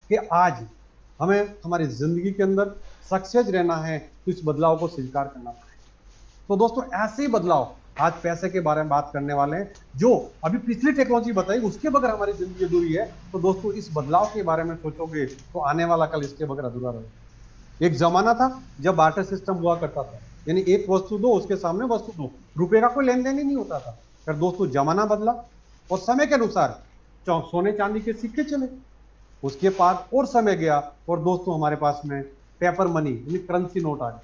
कि आज हमें हमारी जिंदगी के अंदर सक्सेस रहना है तो इस बदलाव को स्वीकार करना पड़ेगा। तो दोस्तों ऐसे ही बदलाव आज पैसे के बारे में बात करने वाले हैं। जो अभी पिछली टेक्नोलॉजी बताई उसके बगैर हमारी जिंदगी अधूरी है, तो दोस्तों इस बदलाव के बारे में सोचोगे तो आने वाला कल इसके बगैर अधूरा रहेगा। एक जमाना था जब बार्टर सिस्टम हुआ करता था, यानी एक वस्तु दो उसके सामने वस्तु दो, रुपए का कोई लेन देन ही नहीं होता था। फिर दोस्तों जमाना बदला और समय के अनुसार सोने चांदी के सिक्के चले। उसके बाद और समय गया और दोस्तों हमारे पास में पेपर मनी यानी करेंसी नोट आ गए।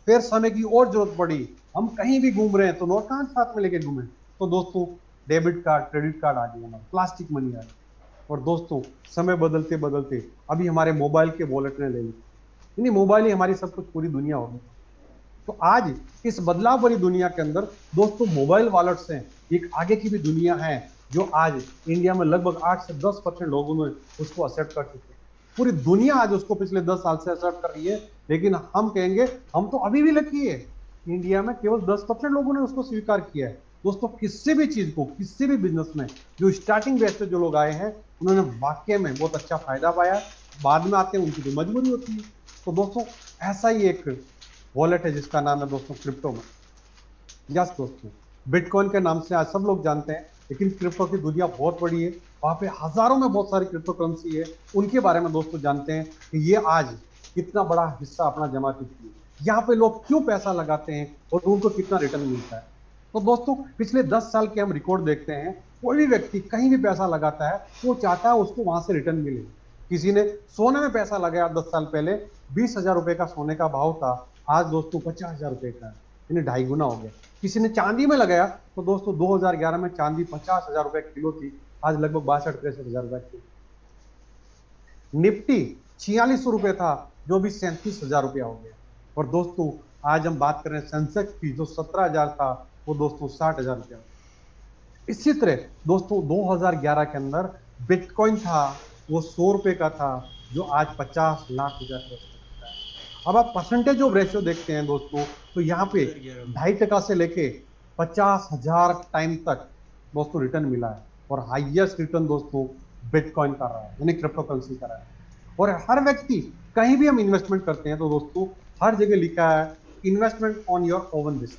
फिर समय की और जरूरत पड़ी, हम कहीं भी घूम रहे हैं तो नोट कहां साथ में लेके घूमे, तो दोस्तों डेबिट कार्ड क्रेडिट कार्ड आ गया, हमारा प्लास्टिक मनी आ गया। और दोस्तों समय बदलते बदलते अभी हमारे मोबाइल के वॉलेट ने ले ली, यानी मोबाइल ही हमारी सब कुछ पूरी दुनिया हो गई। तो आज इस बदलाव भरी दुनिया के अंदर दोस्तों मोबाइल वॉलेट से एक आगे की भी दुनिया है, जो आज इंडिया में लगभग 8 से 10% लोगों ने उसको एक्सेप्ट कर चुके हैं। पूरी दुनिया आज उसको पिछले 10 साल से एक्सेप्ट कर रही है, लेकिन हम कहेंगे हम तो अभी भी लकी है, इंडिया में केवल 10% लोगों ने उसको स्वीकार किया है। दोस्तों किसी भी चीज को, किसी भी बिजनेस में जो स्टार्टिंग बेस पे जो लोग आए हैं उन्होंने वाकई में बहुत अच्छा फायदा पाया। बाद में आते हैं उनकी तो मजबूरी होती है। तो दोस्तों ऐसा ही एक वॉलेट है जिसका नाम है दोस्तों क्रिप्टो में। यस दोस्तों, बिटकॉइन के नाम से आज सब लोग जानते हैं, लेकिन क्रिप्टो की दुनिया बहुत बड़ी है। वहां पे हजारों में बहुत सारी क्रिप्टो करेंसी है, उनके बारे में दोस्तों जानते हैं कि ये आज कितना बड़ा हिस्सा अपना जमा चुकी है, यहाँ पे लोग क्यों पैसा लगाते हैं और उनको कितना रिटर्न मिलता है। तो दोस्तों पिछले 10 साल के हम रिकॉर्ड देखते हैं, कोई भी व्यक्ति कहीं भी पैसा लगाता है वो चाहता है उसको वहां से रिटर्न मिले। किसी ने सोने में पैसा लगाया 10 साल पहले, 20,000 रुपए का सोने का भाव था, आज दोस्तों 50,000 रुपए का है, यानी 2.5 गुना हो गया। किसी ने चांदी में लगाया तो दोस्तों 2011 में चांदी 50,000 रुपए किलो थी, आज लगभग 62-63 हजार किलो। निफ्टी 4600 रुपए था, जो भी 37,000 रुपया हो गया। और दोस्तों आज हम बात कर रहे हैं सेंसेक्स की, जो 17,000 था वो दोस्तों 60,000 रुपया। इसी तरह दोस्तों 2011 के अंदर बिटकॉइन था, वो 100 रुपए का था, जो आज 50 लाख हो सकता है। अब आप परसेंटेज ऑफ रेशियो देखते हैं दोस्तों, तो यहाँ पे 2.5% से लेके 50,000 टाइम तक दोस्तों रिटर्न मिला है। और हाईएस्ट रिटर्न दोस्तों बिटकॉइन कर रहा है, यानी क्रिप्टो करेंसी कर रहा है। और हर व्यक्ति कहीं भी हम इन्वेस्टमेंट करते हैं तो दोस्तों हर जगह लिखा है investment on your oven risk.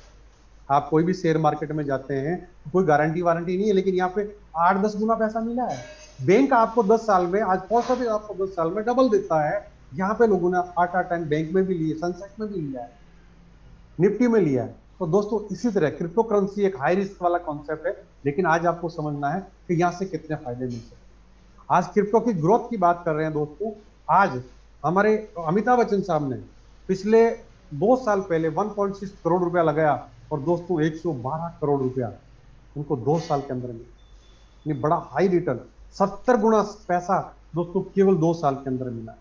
आप कोई भी शेयर मार्केट में जाते हैं तो कोई गारंटी वारंटी नहीं है, लेकिन यहाँ पे 8-10 गुना पैसा मिला है। बैंक आपको 10 साल में, आज पोस्ट ऑफिस आपको 10 साल में डबल देता है। यहाँ पे लोगों ने 8-8 टाइम बैंक में भी लिए, सनसेट में भी लिया है, निफ्टी में लिया है। तो दोस्तों इसी तरह क्रिप्टो करेंसी एक हाई रिस्क वाला कॉन्सेप्ट है, लेकिन आज आपको समझना है कि यहाँ से कितने फायदे मिल सकते हैं। आज क्रिप्टो की ग्रोथ की बात कर रहे हैं दोस्तों। आज हमारे अमिताभ बच्चन साहब ने पिछले 2 साल पहले 1.6 करोड़ रुपया लगाया, और दोस्तों 112 करोड़ रुपया उनको 2 साल के अंदर मिला। ये बड़ा हाई रिटर्न, 70 गुना पैसा दोस्तों केवल 2 साल के अंदर मिला।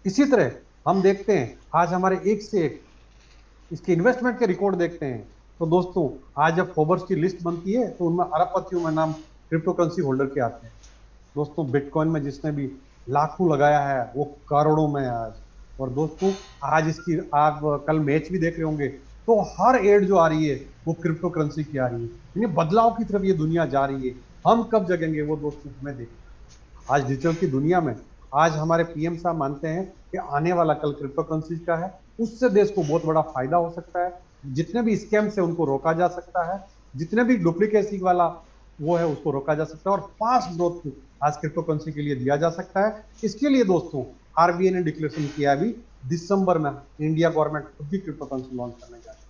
इसी तरह हम देखते हैं आज हमारे एक से एक इसके इन्वेस्टमेंट के रिकॉर्ड देखते हैं, तो दोस्तों आज जब फोर्ब्स की लिस्ट बनती है तो उनमें अरबपतियों में नाम क्रिप्टो करेंसी होल्डर के आते हैं। दोस्तों बिटकॉइन में जिसने भी लाखों लगाया है वो करोड़ों में है आज। और दोस्तों आज इसकी आप कल मैच भी देख रहे होंगे, तो हर एड जो आ रही है वो क्रिप्टो करेंसी की आ रही है, यानी बदलाव की तरफ ये दुनिया जा रही है। हम कब जगेंगे वो दोस्तों हमें देखना। आज डिजिटल की दुनिया में आज हमारे पीएम साहब मानते हैं कि आने वाला कल क्रिप्टो करेंसी का है, उससे देश को बहुत बड़ा फायदा हो सकता है। जितने भी स्कैम से उनको रोका जा सकता है, जितने भी डुप्लीकेसी वाला वो है उसको रोका जा सकता है, और फास्ट ग्रोथ आज क्रिप्टो करेंसी के लिए दिया जा सकता है। इसके लिए दोस्तों आरबीआई ने डिक्लेरेशन किया अभी दिसंबर में इंडिया गवर्नमेंट खुद भी क्रिप्टो करेंसी लॉन्च करने जा रही है।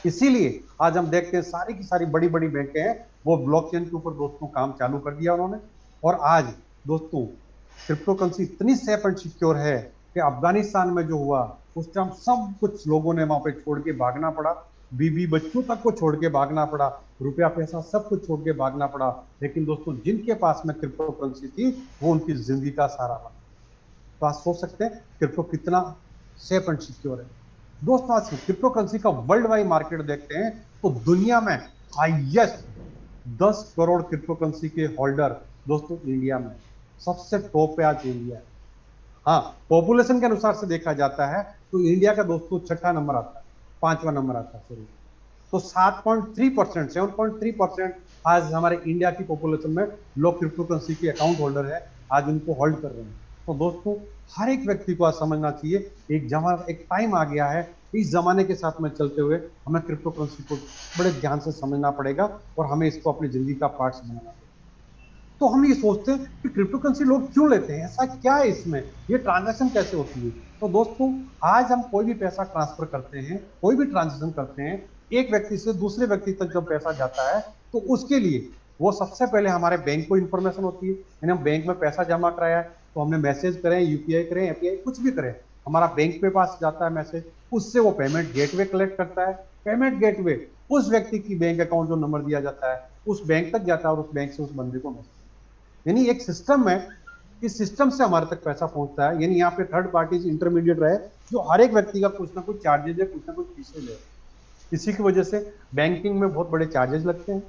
इसीलिए आज हम देखते हैं सारी की सारी बड़ी बड़ी बैंकें हैं वो ब्लॉकचेन के ऊपर दोस्तों काम चालू कर दिया उन्होंने। और आज दोस्तों क्रिप्टो करेंसी इतनी सेफ एंड सिक्योर है कि अफगानिस्तान में जो हुआ उस टाइम सब कुछ लोगों ने वहां पे छोड़ के भागना पड़ा, बीबी बच्चों तक को छोड़ के भागना पड़ा, रुपया पैसा सब कुछ छोड़ के भागना पड़ा, लेकिन दोस्तों जिनके पास में क्रिप्टो करेंसी थी वो उनकी जिंदगी का सहारा बना। तो आप सोच सकते हैं क्रिप्टो कितना सेफ एंड सिक्योर है। दोस्तों आज क्रिप्टो करेंसी का वर्ल्ड वाइड मार्केट देखते हैं तो दुनिया में हाईएस्ट 10 करोड़ क्रिप्टो करेंसी के होल्डर दोस्तों इंडिया में, सबसे टॉप पे आज इंडिया है। हाँ, पॉपुलेशन के अनुसार से देखा जाता है तो इंडिया का दोस्तों छठा नंबर आता है, पांचवा नंबर आता है सॉरी। तो 7.3% आज हमारे इंडिया की पॉपुलेशन में लोग क्रिप्टो करेंसी के अकाउंट होल्डर है। आज उनको होल्ड कर रहे हैं। तो दोस्तों हर एक व्यक्ति को आज समझना चाहिए एक टाइम आ गया है, इस जमाने के साथ में चलते हुए हमें क्रिप्टो करेंसी को बड़े ध्यान से समझना पड़ेगा और हमें इसको अपनी जिंदगी का पार्ट बनाना पड़ेगा। तो हम ये सोचते हैं कि क्रिप्टो करेंसी लोग क्यों लेते हैं, ऐसा क्या है इसमें, ये ट्रांजैक्शन कैसे होती है। तो दोस्तों आज हम कोई भी पैसा ट्रांसफर करते हैं, कोई भी ट्रांजैक्शन करते हैं, एक व्यक्ति से दूसरे व्यक्ति तक जब पैसा जाता है तो उसके लिए वो सबसे पहले हमारे बैंक को इन्फॉर्मेशन होती है, यानी हम बैंक में पैसा जमा कराया है तो हमने मैसेज करें, यूपीआई करें, एपीआई कुछ भी करें, हमारा बैंक पे पास जाता है मैसेज, उससे वो पेमेंट गेटवे कलेक्ट करता है। पेमेंट गेटवे उस व्यक्ति की बैंक अकाउंट जो नंबर दिया जाता है उस बैंक तक जाता है और उस बैंक से उस बंदे को मैसेज, यानी एक सिस्टम है, इस सिस्टम से हमारे तक पैसा पहुंचता है। यानी यहाँ पे थर्ड पार्टी इंटरमीडिएट रहे जो हर एक व्यक्ति का कुछ ना कुछ चार्जेज है, कुछ ना कुछ फीसेज है। इसी की वजह से बैंकिंग में बहुत बड़े चार्जेस लगते हैं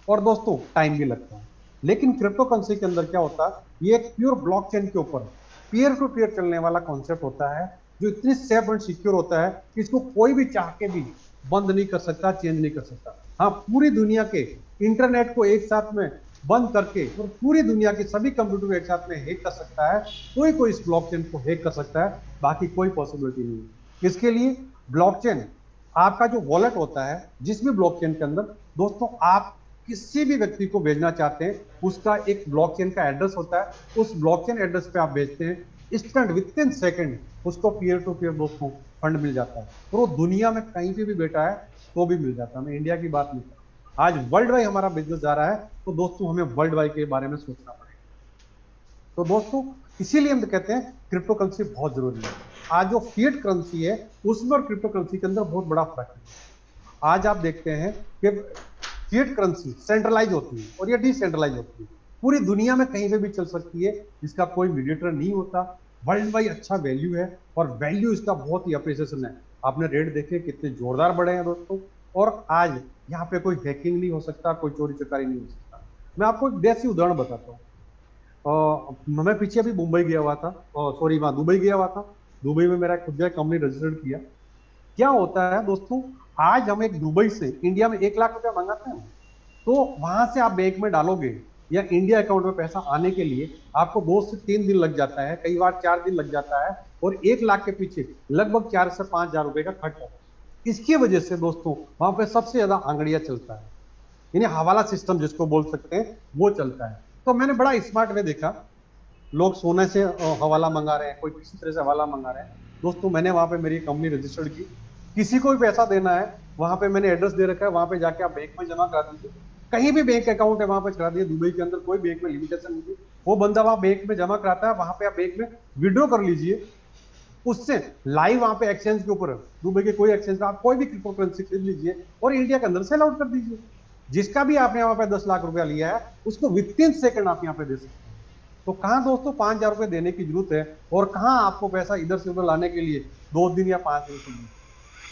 और दोस्तों टाइम भी लगता है। लेकिन क्रिप्टो करेंसी के अंदर क्या होता है, ये एक प्योर ब्लॉकचेन के ऊपर पीयर टू पीयर चलने वाला कॉन्सेप्ट होता है जो इतनी सेफ एंड सिक्योर होता है कि इसको कोई भी चाह के भी बंद नहीं कर सकता, चेंज नहीं कर सकता। हाँ, पूरी दुनिया के इंटरनेट को एक साथ में बंद करके और पूरी दुनिया के सभी कंप्यूटर को एक साथ में हैक कर सकता है, कोई इस ब्लॉकचेन को हैक कर सकता है, बाकी कोई पॉसिबिलिटी नहीं है। इसके लिए ब्लॉकचेन आपका जो वॉलेट होता है, जिस भी ब्लॉकचेन के अंदर दोस्तों आप किसी भी व्यक्ति को भेजना चाहते हैं, उसका एक ब्लॉकचेन का एड्रेस होता है, उस ब्लॉकचेन एड्रेस पे आप भेजते हैं, इंस्टेंट विद इन सेकंड उसको पीयर टू पीयर दोस्तों फंड मिल जाता है और वो दुनिया में कहीं पे भी बैठा है तो भी मिल जाता है। मैं इंडिया की बात नहीं कर रहा, आज वर्ल्ड वाइड हमारा बिजनेस जा रहा है, तो दोस्तों हमें वर्ल्ड वाइड के बारे में सोचना पड़ेगा। तो दोस्तों इसीलिए हम कहते हैं क्रिप्टो करेंसी बहुत जरूरी है। आज जो फिएट करेंसी है उसमें और क्रिप्टो करेंसी के अंदर बहुत बड़ा फर्क है। आज आप देखते हैं कि फिएट करेंसी सेंट्रलाइज होती है और ये डिसेंट्रलाइज होती है, पूरी दुनिया में कहीं पे भी चल सकती है, इसका कोई मीडिएटर नहीं होता, वर्ल्ड वाइड अच्छा वैल्यू है और वैल्यू इसका बहुत ही अप्रिसिएशन है। आपने रेट देखे कितने जोरदार बढ़े हैं दोस्तों, और आज यहाँ पे कोई हैकिंग नहीं हो सकता, कोई चोरी चकारी नहीं हो सकता। मैं आपको एक देसी उदाहरण बताता हूँ। मैं पीछे अभी मुंबई गया हुआ था, सॉरी वहाँ दुबई गया हुआ था। दुबई में मेरा खुद का कंपनी रजिस्टर्ड किया। क्या होता है दोस्तों, आज हम एक दुबई से इंडिया में 1 लाख रुपया मंगाते हैं, तो वहां से आप बैंक में डालोगे या इंडिया अकाउंट में पैसा आने के लिए आपको 2 से 3 दिन लग जाता है, कई बार 4 दिन लग जाता है, और 1 लाख के पीछे लगभग 4 से 5 हजार रुपए का खर्च होता है। इसकी वजह से दोस्तों वहां पे सबसे ज्यादा आंगड़िया चलता है, यानी हवाला सिस्टम जिसको बोल सकते हैं वो चलता है। तो मैंने बड़ा स्मार्ट वे देखा, लोग सोने से हवाला मंगा रहे हैं, कोई किसी तरह से हवाला मंगा रहे हैं। दोस्तों मैंने वहां पे मेरी कंपनी रजिस्टर्ड की, किसी को भी पैसा देना है वहां पे मैंने एड्रेस दे रखा है, वहां पे जाके आप बैंक में जमा करा दीजिए, कहीं भी बैंक अकाउंट है वहां पे चला दिए। दुबई के अंदर कोई बैंक में लिमिटेशन नहीं है, वो बंदा वहां बैंक में जमा कराता है, वहां पे आप बैंक में विड्रॉ कर लीजिए, उससे लाइव वहां पे एक्सचेंज के ऊपर दुबई के कोई एक्सचेंज पे आप कोई भी क्रिप्टो करेंसी खरीद लीजिए और इंडिया के अंदर सेल आउट कर दीजिए। जिसका भी आपने वहां पे 10 लाख रुपया लिया है उसको विद इन सेकंड आप यहाँ पे दे सकते हैं। तो कहाँ दोस्तों 5 हजार रुपए देने की जरूरत है, और कहाँ आपको पैसा इधर से उधर लाने के लिए 2 दिन या 5 दिन चाहिए।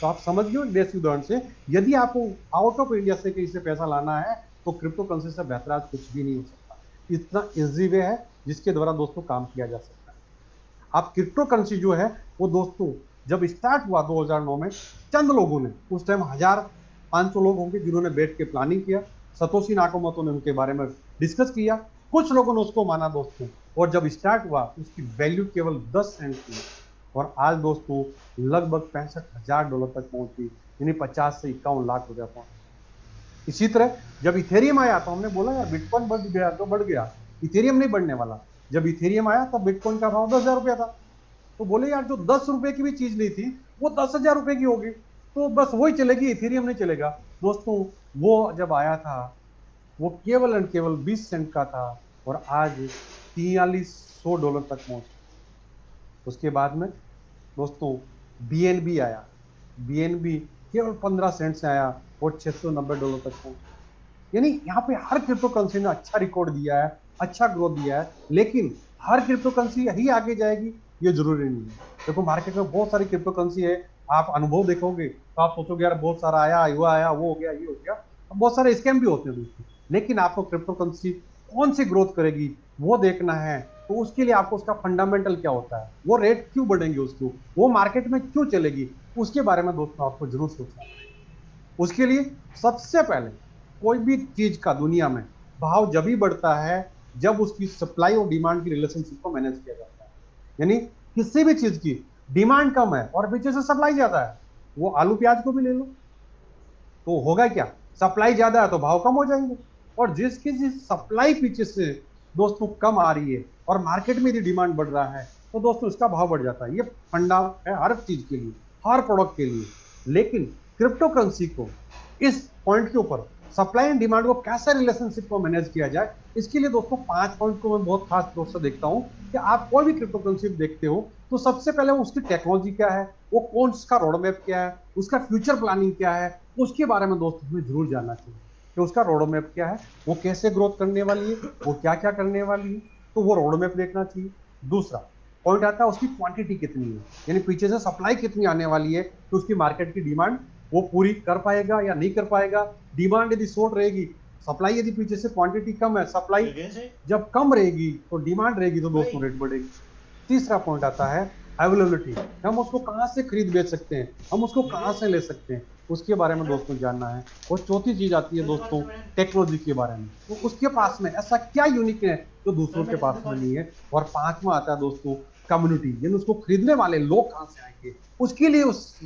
तो आप समझ गए देसी उदाहरण से, यदि आपको आउट ऑफ इंडिया से कहीं से पैसा लाना है तो क्रिप्टो करेंसी से बेहतर आज कुछ भी नहीं हो सकता। इतना इजी वे है जिसके द्वारा दोस्तों काम किया जा सकता है। आप क्रिप्टो करेंसी जो है वो दोस्तों जब स्टार्ट हुआ 2009 में, चंद लोगों ने, उस टाइम 1500 लोग होंगे जिन्होंने बैठ के प्लानिंग किया, सतोशी नाकामोटो ने उनके बारे में डिस्कस किया, कुछ लोगों ने उसको माना दोस्तों, और जब स्टार्ट हुआ उसकी वैल्यू केवल 10 सेंट थी और आज दोस्तों लगभग $65,000 तक पहुंची, यानी 50 से 51 लाख रुपया पहुंचा। इसी तरह जब इथेरियम आया तो हमने बोला यार बिटकॉइन बढ़ गया तो बढ़ गया, इथेरियम नहीं बढ़ने वाला। जब इथेरियम आया तब बिटकॉइन का भाव 10,000 रुपया था, तो बोले यार जो 10 रुपए की भी चीज नहीं थी वो 10,000 रुपए की होगी, तो बस वही चलेगी, इथेरियम नहीं चलेगा। दोस्तों वो जब आया था वो केवल एंड केवल 20 सेंट का था और आज $4300 तक पहुंचा। उसके बाद में दोस्तों बीएनबी आया, बीएनबी केवल 15 सेंट से आया और $690 तक पहुंचा। यानी यहाँ पे हर क्रिप्टो करेंसी ने अच्छा रिकॉर्ड दिया है, अच्छा ग्रोथ दिया है, लेकिन हर क्रिप्टो करेंसी ही आगे जाएगी ये जरूरी नहीं है। देखो मार्केट में बहुत सारी क्रिप्टो करेंसी है, आप अनुभव देखोगे तो आप सोचोगे यार बहुत सारा आया, युवा आया, वो हो गया, ये हो गया, बहुत सारे स्कैम भी होते हैं दोस्तों। लेकिन आपको क्रिप्टो करेंसी कौन सी ग्रोथ करेगी वो देखना है, तो उसके लिए आपको उसका फंडामेंटल क्या होता है, वो रेट क्यों बढ़ेंगे उसको, वो मार्केट में क्यों चलेगी, उसके बारे में दोस्तों आपको जरूर सोचना है। उसके लिए सबसे पहले कोई भी चीज का दुनिया में भाव जब ही बढ़ता है जब उसकी सप्लाई और डिमांड की रिलेशनशिप को मैनेज किया जाता है। यानी किसी भी चीज की डिमांड कम है और पीछे से सप्लाई ज्यादा है, वो आलू प्याज को भी ले लो, तो होगा क्या, सप्लाई ज्यादा है तो भाव कम हो जाएंगे। और जिसकी सप्लाई पीछे से दोस्तों कम आ रही है और मार्केट में यदि डिमांड बढ़ रहा है तो दोस्तों इसका भाव बढ़ जाता है। ये फंडा है हर चीज के लिए, हर प्रोडक्ट के लिए। लेकिन क्रिप्टो करेंसी को इस पॉइंट के ऊपर सप्लाई एंड डिमांड को कैसे रिलेशनशिप को मैनेज किया जाए, इसके लिए दोस्तों 5 पॉइंट को मैं बहुत खास तौर से देखता हूं कि आप कोई भी क्रिप्टो करेंसी देखते हो तो सबसे पहले उसकी टेक्नोलॉजी क्या है, वो कौन सा रोड मैप क्या है, उसका फ्यूचर प्लानिंग क्या है, उसके बारे में दोस्तों हमें जरूर जानना चाहिए कि उसका रोड मैप क्या है, वो कैसे ग्रोथ करने वाली है, वो क्या क्या करने वाली है, तो वो रोड मैप देखना चाहिए। दूसरा पॉइंट आता है उसकी क्वांटिटी कितनी है, यानी पीछे से सप्लाई कितनी आने वाली है, तो उसकी मार्केट की डिमांड वो पूरी कर पाएगा या नहीं कर पाएगा। डिमांड यदि शॉर्ट रहेगी, सप्लाई यदि पीछे से क्वांटिटी कम है, सप्लाई जब कम रहेगी तो डिमांड रहेगी, तो दोस्तों रेट बढ़ेगी। तीसरा पॉइंट आता है अवेलेबिलिटी, हम उसको कहां से खरीद बेच सकते हैं, हम उसको कहां से ले सकते हैं, उसके बारे में दोस्तों जानना है। और चौथी चीज आती है दोस्तों टेक्नोलॉजी के बारे में, तो उसके पास में ऐसा क्या यूनिक है जो दूसरों के पास में नहीं है। और पांचवा आता है दोस्तों कम्युनिटी, यानी उसको खरीदने वाले लोग कहां से आएंगे, उसके लिए उस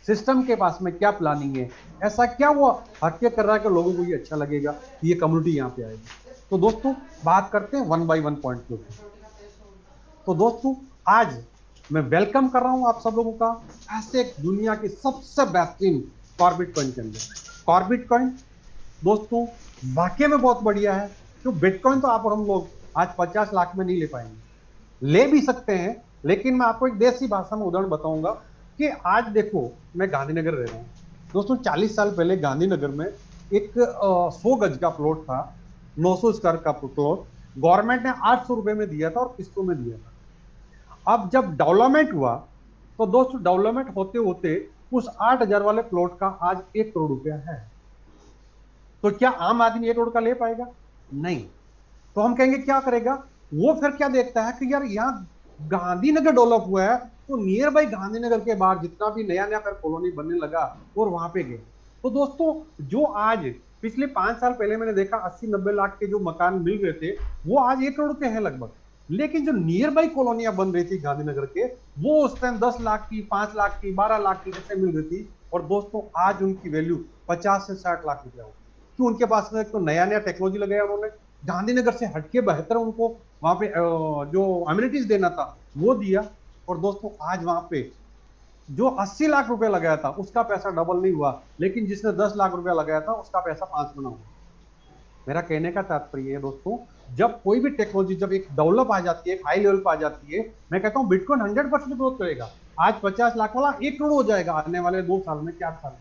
सिस्टम के पास में क्या प्लानिंग है, ऐसा क्या वो हत्या कर रहा है कि लोगों को ये अच्छा लगेगा कि ये कम्युनिटी यहाँ पे आएगी। तो दोस्तों बात करते हैं 1 बाय 1 पॉइंट के ऊपर। तो दोस्तों आज मैं वेलकम कर रहा हूं आप सब लोगों का ऐसे एक दुनिया की सबसे बेहतरीन कॉर्बिट कॉइन के अंदर। कॉर्बिट कॉइन दोस्तों वाकई में बहुत बढ़िया है, तो बिटकॉइन तो आप और हम लोग आज 50 लाख में नहीं ले पाएंगे, ले भी सकते हैं, लेकिन मैं आपको एक देसी भाषा में उदाहरण बताऊंगा कि आज देखो मैं गांधीनगर रह रहा हूँ दोस्तों, 40 साल पहले गांधीनगर में एक 100 गज का प्लॉट था, 900 स्क्वायर का प्लॉट गवर्नमेंट ने 800 रुपए में दिया था और किस्तों में दिया था। अब जब डेवलपमेंट हुआ तो दोस्तों डेवलपमेंट होते होते उस 8,000 वाले प्लॉट का आज 1 करोड़ रुपया है। तो क्या आम आदमी 1 करोड़ का ले पाएगा? नहीं। तो हम कहेंगे क्या करेगा वो, फिर क्या देखता है कि यार यहाँ गांधीनगर डेवलप हुआ है तो नियर बाई गांधीनगर के बाहर जितना भी नया नया कॉलोनी बनने लगा और वहां पे गए। तो दोस्तों जो आज पिछले 5 साल पहले मैंने देखा 80-90 लाख के जो मकान मिल रहे थे वो आज 1 करोड़ के हैं लगभग। लेकिन जो नियर बाई कॉलोनियां बन रही थी गांधीनगर के, वो उस टाइम 10 लाख की, 5 लाख की, 12 लाख की ऐसे मिल रही थी। और दोस्तों आज उनकी वैल्यू 50 से 60 लाख रुपया हो, क्यों? उनके पास में तो नया नया टेक्नोलॉजी लगाया उन्होंने, गांधीनगर से हटके बेहतर उनको वहां पे जो अम्यूनिटीज देना था वो दिया। और दोस्तों आज वहां पे जो 80 लाख रुपया लगाया था उसका पैसा डबल नहीं हुआ, लेकिन जिसने 10 लाख रुपया लगाया था उसका पैसा 5 गुना हुआ। मेरा कहने का तात्पर्य है दोस्तों, जब कोई भी टेक्नोलॉजी जब एक डेवलप आ जाती है, एक हाई लेवल पर आ जाती है, मैं कहता हूं बिटकॉइन 100% ग्रोथ करेगा। आज 50 लाख वाला 1 करोड़ हो जाएगा आने वाले 2 साल में, 4 साल में।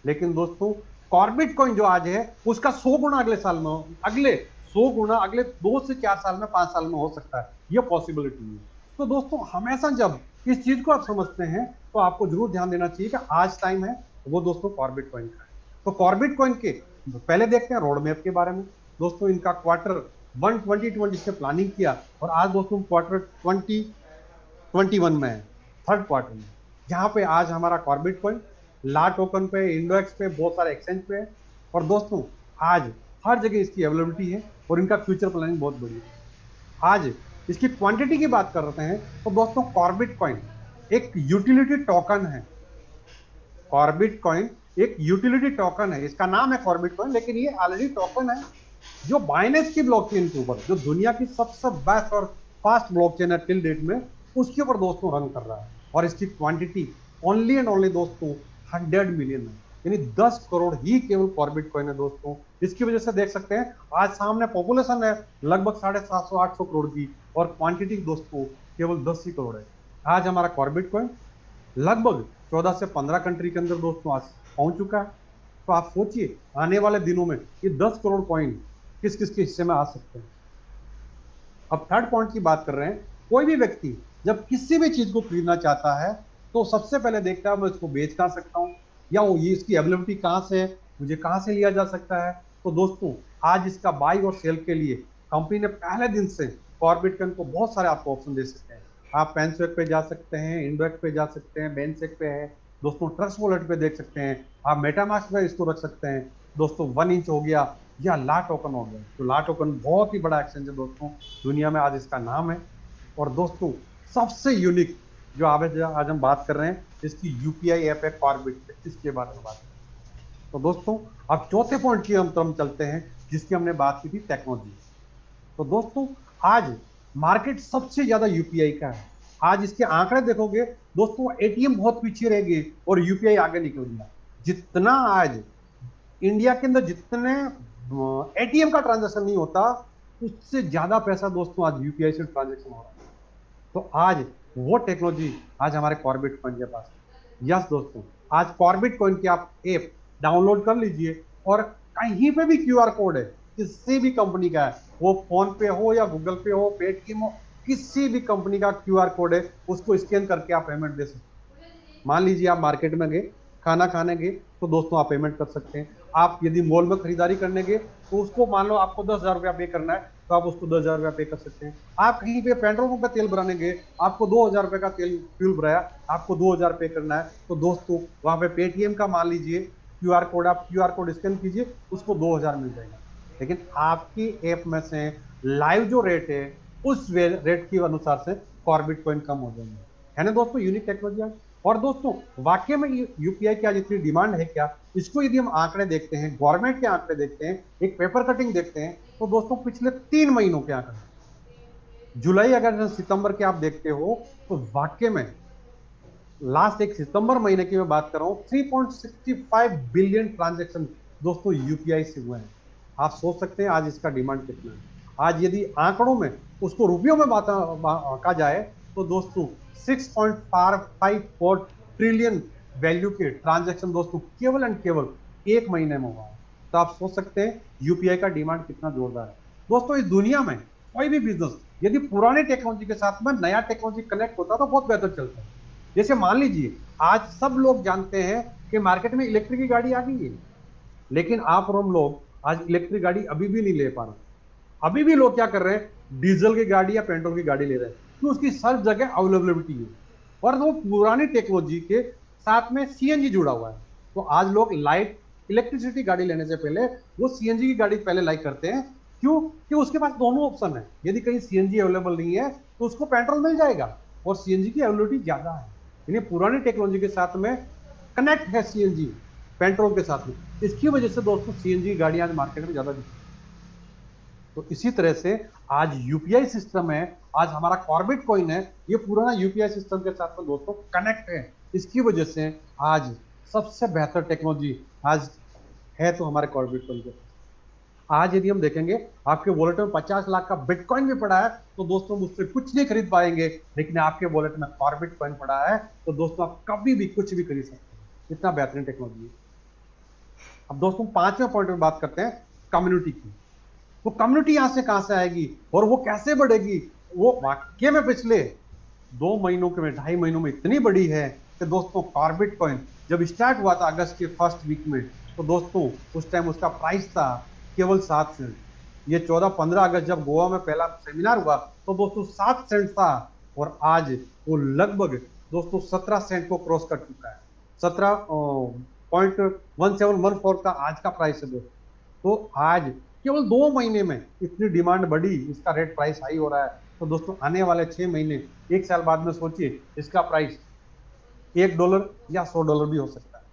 लेकिन दोस्तों कॉर्बिट कॉइन जो आज है उसका 100 गुना अगले साल में, अगले 100 गुना अगले 2 से 4 साल में, 5 साल में हो सकता है, ये पॉसिबिलिटी है। तो दोस्तों हमेशा जब इस चीज को आप समझते हैं तो आपको जरूर ध्यान देना चाहिए कि आज टाइम है वो दोस्तों कॉर्बिट कॉइन का है। तो कॉर्बिट कॉइन के पहले देखते हैं रोड मैप के बारे में। दोस्तों इनका क्वार्टर 1 2020 से प्लानिंग किया और आज दोस्तों क्वार्टर 2021 में है, थर्ड क्वार्टर में, जहां पे आज हमारा कॉर्बिट कॉइन ला टोकन पे, इंडोएक्स पे, बहुत सारे एक्सचेंज पे है। और दोस्तों आज हर जगह इसकी अवेलेबिलिटी है और इनका फ्यूचर प्लानिंग बहुत बढ़िया है। आज इसकी क्वांटिटी की बात कर रहे हैं तो दोस्तों कॉर्बिट कॉइन एक यूटिलिटी टोकन है। कॉर्बिट कॉइन एक यूटिलिटी टोकन है, इसका नाम है कॉर्बिट कॉइन, लेकिन ये ऑलरेडी टोकन है जो बाइनेंस की ब्लॉकचेन के ऊपर, जो दुनिया की सबसे बेस्ट और फास्ट ब्लॉकचेन है टिल डेट में, उसके ऊपर दोस्तों रन कर रहा है। और इसकी क्वांटिटी ओनली एंड ओनली दोस्तों 100 मिलियन है, यानी 10 करोड़ ही केवल कॉर्बिट कॉइन है दोस्तों। इसकी वजह से देख सकते हैं आज सामने पॉपुलेशन है लगभग 750-800 करोड़ की और क्वांटिटी दोस्तों केवल 10 ही करोड़ है। आज हमारा कॉर्बिट कॉइन लगभग 14 से 15 कंट्री के अंदर दोस्तों आज पहुंच चुका है। तो आप सोचिए आने वाले दिनों में ये 10 करोड़ कॉइन किस किस के हिस्से में आ सकते हैं। अब थर्ड पॉइंट की बात कर रहे हैं, कोई भी व्यक्ति जब किसी भी चीज को खरीदना चाहता है तो सबसे पहले देखता है मैं इसको बेच कहां सकता हूं, या वो ये इसकी अवेलेबिलिटी कहां से है, मुझे कहां से लिया जा सकता है। तो दोस्तों आज इसका बाई और सेल के लिए कंपनी ने पहले दिन से कॉर्बिट कॉइन को बहुत सारे आपको ऑप्शन दे सकते हैं। आप पेनस्वेक पे जा सकते हैं, इंडोएक्स पे जा सकते हैं, बेनसेक पे है दोस्तों, ट्रस्ट वॉलेट पे देख सकते हैं, आप मेटामास्क पे इसको रख सकते हैं दोस्तों। 1 इंच हो गया, या ला टोकन हो गया। तो ला टोकन बहुत ही बड़ा एक्सचेंज है दोस्तों, दुनिया में आज इसका नाम है। और दोस्तों सबसे यूनिक जो आज हम बात कर रहे हैं, इसकी यूपीआई ऐप है कॉर्बिट, इसके बारे में बात करें। तो दोस्तों अब चौथे पॉइंट की हम चलते हैं, जिसकी हमने बात की थी टेक्नोलॉजी। तो दोस्तों आज मार्केट सबसे ज्यादा यूपीआई का है। आज इसके आंकड़े देखोगे दोस्तों, एटीएम बहुत पीछे रह गए और यूपीआई आगे निकल गया। जितना आज इंडिया के अंदर जितने एटीएम का ट्रांजैक्शन नहीं होता, उससे ज्यादा पैसा दोस्तों आज यूपीआई से ट्रांजैक्शन हो रहा है। तो आज वो टेक्नोलॉजी आज हमारे कॉर्बिट कॉइन के पास है। यस दोस्तों, आज कॉर्बिट कॉइन की आप ऐप डाउनलोड कर लीजिए और कहीं पे भी क्यूआर कोड है, किसी भी कंपनी का है, वो फोन पे हो या गूगल पे हो, पेटीएम हो, किसी भी कंपनी का क्यूआर कोड है, उसको स्कैन करके आप पेमेंट दे सकते हैं। मान लीजिए आप मार्केट में गए, खाना खाने गए, तो दोस्तों आप पेमेंट कर सकते हैं। आप यदि मॉल में खरीदारी करने गए, तो उसको मान लो आपको 10,000 रुपया पे करना है, तो आप उसको 10,000 रुपया पे कर सकते हैं। आप कहीं पे पेट्रोल पंप पे तेल भराने गए, आपको 2,000 रुपए का तेल फ्यूल भराया, आपको 2,000 पे करना है, तो दोस्तों वहां पे पेटीएम का मान लीजिए क्यूआर कोड, आप क्यूआर कोड स्कैन कीजिए, उसको 2,000 मिल जाएगा। लेकिन आपकी ऐप में से लाइव जो रेट है, उस रेट के अनुसार से कॉर्बिट कॉइन कम हो जाएंगे। है ना दोस्तों, यूनिक टेक्नोलॉजी। और दोस्तों वाकई में यूपीआई की आज इतनी डिमांड है क्या, इसको यदि हम आंकड़े देखते हैं, गवर्नमेंट के आंकड़े देखते हैं, एक पेपर कटिंग देखते हैं, तो दोस्तों पिछले 3 महीनों के आंकड़े, जुलाई अगस्त सितंबर के आप देखते हो, तो वाकई में लास्ट एक सितंबर महीने की मैं बात कर रहा हूं, 3.65 बिलियन ट्रांजैक्शन दोस्तों यूपीआई से हुए हैं। आप सोच सकते हैं आज इसका डिमांड कितना है। आज यदि आंकड़ों में उसको रुपयों में आंका जाए, तो दोस्तों 6.54 ट्रिलियन वैल्यू के ट्रांजैक्शन दोस्तों केवल एंड केवल एक महीने में हुआ है। तो आप सोच सकते हैं यूपीआई का डिमांड कितना जोरदार है। दोस्तों इस दुनिया में कोई भी बिजनेस यदि पुराने टेक्नोलॉजी के साथ में नया टेक्नोलॉजी कनेक्ट होता तो बहुत बेहतर चलता है। जैसे मान लीजिए आज सब लोग जानते हैं कि मार्केट में इलेक्ट्रिक की गाड़ी आ गई है, लेकिन आप और हम लोग आज इलेक्ट्रिक गाड़ी अभी भी नहीं ले पा रहे। अभी भी लोग क्या कर रहे हैं, डीजल की गाड़ी या पेट्रोल की गाड़ी ले रहे हैं, तो उसकी हर जगह अवेलेबिलिटी है और वो पुरानी टेक्नोलॉजी के साथ में सीएनजी जुड़ा हुआ है। तो आज लोग लाइट इलेक्ट्रिसिटी गाड़ी लेने से पहले वो सीएनजी की गाड़ी पहले लाइक करते हैं। क्यों? कि उसके पास दोनों ऑप्शन है। यदि कहीं सीएनजी अवेलेबल नहीं है तो उसको पेट्रोल मिल जाएगा और सीएनजी की अवेलेबिलिटी ज्यादा है। यानी पुरानी टेक्नोलॉजी के साथ में कनेक्ट है सीएनजी पेट्रोल के साथ में। इसकी वजह से दोस्तों सीएनजी गाड़ियां आज मार्केट में ज्यादा दिखती हैं। तो इसी तरह से आज यूपीआई सिस्टम है, आज हमारा कॉर्बिट कॉइन है, ये पुराना यूपीआई सिस्टम के साथ में दोस्तों कनेक्ट है। इसकी वजह से आज सबसे बेहतर टेक्नोलॉजी आज है तो हमारे कॉर्बिट कॉइन के। आज यदि हम देखेंगे आपके वॉलेट में 50 लाख का बिटकॉइन भी पड़ा है, तो दोस्तों मुझसे कुछ नहीं खरीद पाएंगे, लेकिन आपके वॉलेट में कॉर्बिट कॉइन पड़ा है तो दोस्तों आप कभी भी कुछ भी खरीद सकते हैं। इतना बेहतरीन टेक्नोलॉजी है। अब दोस्तों 5वें पॉइंट में बात करते हैं कम्युनिटी की। वो कम्युनिटी यहां से कहां से आएगी और वो कैसे बढ़ेगी, वो वाकई में पिछले 2 महीनों के में 2.5 महीनों में इतनी बड़ी है कि दोस्तों कॉर्बिट कॉइन जब स्टार्ट हुआ था अगस्त के फर्स्ट वीक में, तो दोस्तों उस टाइम उसका प्राइस था केवल 7 सेंट। ये 14-15 अगस्त जब गोवा में पहला सेमिनार हुआ तो दोस्तों 7 सेंट था और आज वो लगभग दोस्तों 17 सेंट को क्रॉस कर चुका है। 17.1714 का आज का प्राइस है दोस्तों। तो आज केवल 2 महीने में इतनी डिमांड बढ़ी, इसका रेट प्राइस हाई हो रहा है। तो दोस्तों आने वाले 6 महीने 1 साल बाद में सोचिए इसका प्राइस $1 या $100 भी हो सकता है।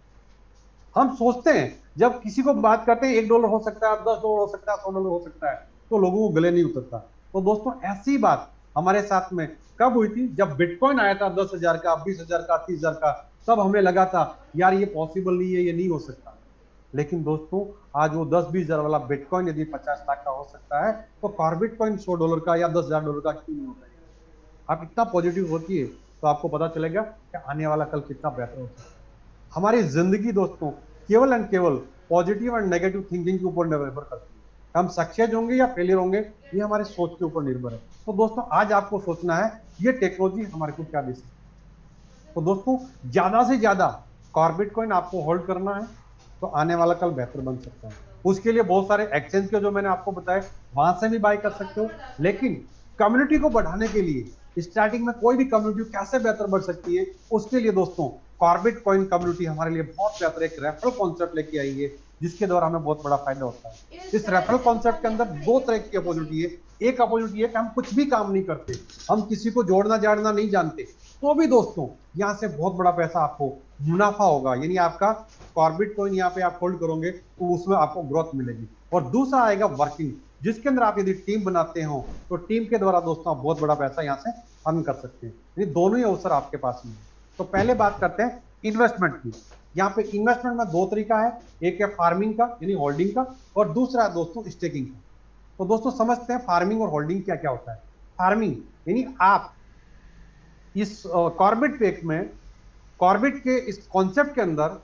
हम सोचते हैं जब किसी को बात करते हैं $1 हो सकता है, $10 हो सकता है, $100 हो सकता है, तो लोगों को गले नहीं उतरता। तो दोस्तों ऐसी बात हमारे साथ में कब हुई थी, जब बिटकॉइन आया था 10,000 का, 20,000 का, 30,000 का, तब हमें लगा था यार ये पॉसिबल नहीं है, ये नहीं हो सकता। लेकिन दोस्तों आज वो 10-20 हजार वाला बिटकॉइन यदि 50 लाख का हो सकता है, तो कॉर्बिट कॉइन $100 का या $10,000 का क्यों नहीं होता है। आप इतना पॉजिटिव होती है तो आपको पता चलेगा कि आने वाला कल कितना बेहतर हो सकता है। हमारी जिंदगी दोस्तों केवल एंड केवल पॉजिटिव एंड नेगेटिव थिंकिंग के ऊपर निर्भर करती है। हम सक्सेस होंगे या फेलियर होंगे, ये हमारे सोच के ऊपर निर्भर है। तो दोस्तों आज आपको सोचना है ये टेक्नोलॉजी हमारे को क्या दे सकती है। तो दोस्तों ज्यादा से ज्यादा कॉर्बिट कॉइन आपको होल्ड करना है, तो आने वाला कल बेहतर बन सकता है। उसके लिए बहुत सारे एक्सचेंज के जो मैंने आपको बताए वहां से भी बाय कर सकते हो, लेकिन कम्युनिटी को बढ़ाने के लिए स्टार्टिंग में कोई भी कम्युनिटी कैसे बेहतर बढ़ सकती है, उसके लिए दोस्तों कॉर्बिट कॉइन कम्युनिटी हमारे लिए बहुत बेहतर एक रेफरल कॉन्सेप्ट लेके आई है। जिसके द्वारा हमें बहुत बड़ा फायदा होता है। इस रेफरल कॉन्सेप्ट के अंदर दो तरह की अपॉर्चुनिटी है। एक अपॉर्चुनिटी है कि हम कुछ भी काम नहीं करते, हम किसी को जोड़ना जाड़ना नहीं जानते, तो भी दोस्तों यहाँ से बहुत बड़ा पैसा आपको मुनाफा होगा, यानी आपका कॉर्बिट कॉइन यहाँ पे आप होल्ड करोगे तो उसमें आपको ग्रोथ मिलेगी। और दूसरा आएगा वर्किंग, जिसके अंदर आप यदि टीम बनाते हो तो टीम के द्वारा दोस्तों आप बहुत बड़ा पैसा यहाँ से अर्न कर सकते हैं। ये दोनों ही अवसर आपके पास में है। तो पहले बात करते हैं इन्वेस्टमेंट की। यहाँ पे इन्वेस्टमेंट में दो तरीका है, एक है फार्मिंग का यानी होल्डिंग का, और दूसरा है दोस्तों स्टेकिंग का। तो दोस्तों समझते हैं फार्मिंग और होल्डिंग क्या क्या होता है। फार्मिंग यानी आप इस कॉर्बिट पेक में, कॉर्बिट के इस कॉन्सेप्ट के अंदर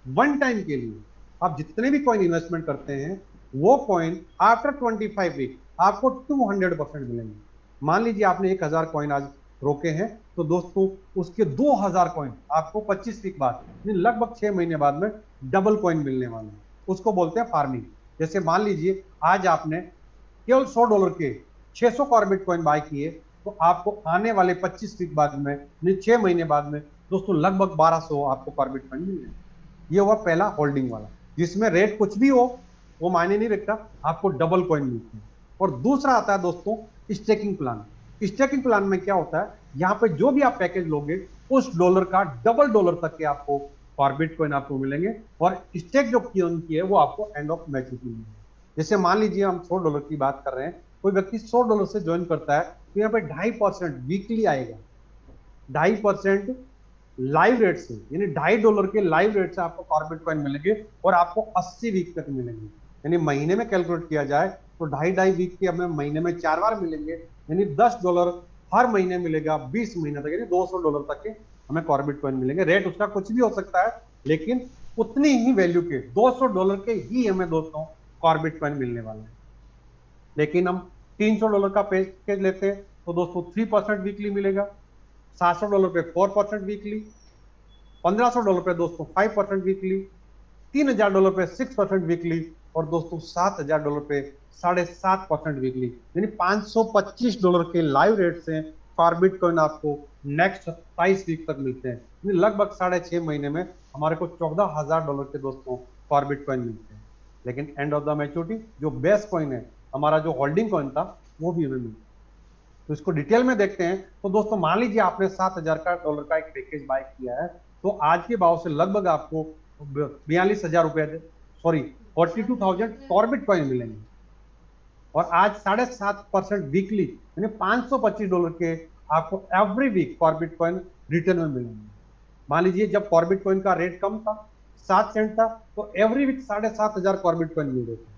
वन टाइम के लिए आप जितने भी कॉइन इन्वेस्टमेंट करते हैं वो कॉइन आफ्टर 25 वीक आपको 200% मिलेंगे। मान लीजिए आपने 1000 कॉइन आज रोके हैं, तो दोस्तों उसके 2000 कॉइन आपको 25 वीक बाद लगभग 6 महीने बाद में डबल कॉइन मिलने वाले हैं। उसको बोलते हैं फार्मिंग। जैसे मान लीजिए आज आपने केवल $100 के 600 कॉर्बिट कॉइन बाय किए, तो आपको आने वाले 25 वीक बाद में 6 महीने बाद में दोस्तों लगभग 1200 आपको कॉर्बिट कॉइन मिल जाएंगे। ये हुआ पहला होल्डिंग वाला, जिसमें रेट कुछ भी हो वो मायने नहीं रखता, आपको डबल कॉइन मिलते हैं। और दूसरा आता है दोस्तों स्टेकिंग प्लान। स्टेकिंग प्लान में क्या होता है, यहाँ पे जो भी आप पैकेज लोगे उस डॉलर का डबल डॉलर तक के आपको कॉर्बिट कॉइन आपको मिलेंगे, और स्टेक जो की है वो आपको एंड ऑफ मैच्योरिटी मिलेगी। जैसे मान लीजिए हम $100 की बात कर रहे हैं, कोई व्यक्ति $100 से ज्वाइन करता है तो यहाँ पे 2.5% वीकली आएगा, 2.5% लाइव रेट से, यानी $2.5 के लाइव रेट से आपको कॉर्बिट कॉइन मिलेंगे, और आपको 80 वीक तक मिलेंगे। यानी महीने में कैलकुलेट किया जाए तो 2.5 वीक के हमें महीने में 4 बार मिलेंगे, यानी $10 हर महीने मिलेगा 20 महीने तक, यानी $200 तक के हमें कॉर्बिट कॉइन मिलेंगे। रेट उसका कुछ भी हो सकता है, लेकिन उतनी ही वैल्यू के $200 के ही हमें दोस्तों कॉर्बिट कॉइन मिलने वाले हैं। लेकिन हम $300 का पैकेज लेते हैं तो दोस्तों 3% वीकली मिलेगा, $700 पे 4% वीकली, $1500 पे दोस्तों 5% वीकली, $3000 पे 6% वीकली, और दोस्तों $7000 पे 7.5% वीकली, यानी $525 के लाइव रेट से कॉर्बिट कॉइन आपको नेक्स्ट 27 वीक तक मिलते हैं। यानी लगभग 6.5 महीने में हमारे को $14,000 के दोस्तों कॉर्बिट कॉइन मिलते हैं। लेकिन एंड ऑफ द मैच्योरिटी जो बेस्ट कॉइन है, हमारा जो होल्डिंग कॉइन था, वो भी हमें मिलता है। तो इसको डिटेल में देखते हैं। तो दोस्तों मान लीजिए आपने $7,000 का एक पैकेज बाय किया है, तो आज के भाव से लगभग आपको 42,000 रुपए, सॉरी 42,000 कॉर्बिट कॉइन मिलेंगे, और आज 7.5% वीकली यानी $525 के आपको every week Corbit coin return में मिलेंगे। मान लीजिए जब कॉर्बिट कॉइन का रेट कम था, 7 सेंट था, तो एवरी वीक 7,500 कॉर्बिट कॉइन मिल रहे थे।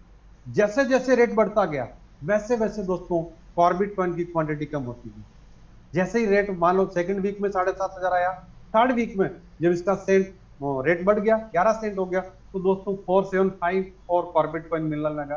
जैसे जैसे रेट बढ़ता गया वैसे वैसे दोस्तों कॉर्बिट कॉइन की क्वांटिटी कम होती गई। जैसे ही रेट मान लो सेकंड वीक में 7,500 आया, थर्ड वीक में जब इसका सेंट रेट बढ़ गया 11 सेंट हो गया, तो दोस्तों 475 और कॉर्बिट कॉइन मिलने लगा।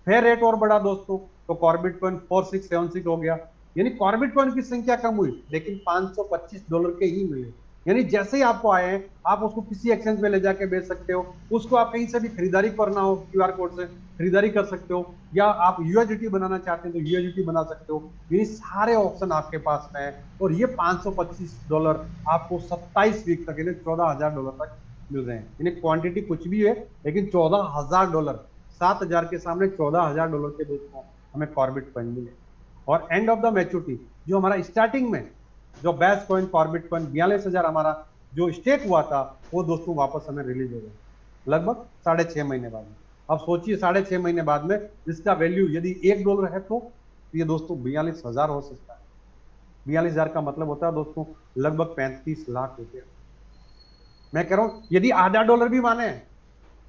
फिर रेट और बढ़ा दोस्तों, तो कॉर्बिट कॉइन 4676 हो गया। यानी कॉर्बिट कॉइन की संख्या कम हुई, लेकिन $525 के ही मिले। यानी जैसे ही आपको आए हैं, आप उसको किसी एक्सचेंज में ले जाके बेच सकते हो, उसको आप कहीं से भी खरीदारी करना हो क्यूआर कोड से खरीदारी कर सकते हो, या आप यूएसडीटी बनाना चाहते हैं तो यूएसडीटी बना सकते हो। ये सारे ऑप्शन आपके पास में है, और ये $525 आपको 27 वीक तक यानी $14,000 तक मिल रहे हैं। यानी क्वांटिटी कुछ भी है, लेकिन $14,000, 7,000 के सामने $14,000 के दोस्तों हमें कॉर्बिट कॉइन मिले। और एंड ऑफ द मैच्योरिटी जो हमारा स्टार्टिंग में जो बेस्ट कॉइन कॉर्बिट कॉइन 42,000 हमारा जो स्टेक हुआ था, वो दोस्तों वापस हमें रिलीज हो गया लगभग 6.5 महीने बाद में। अब सोचिए 6.5 महीने बाद में इसका वैल्यू यदि $1 है तो ये दोस्तों 42,000 हो सकता है। 42,000 का मतलब होता है दोस्तों लगभग 35 लाख रुपया। मैं कह रहा हूं यदि आधा डॉलर भी माने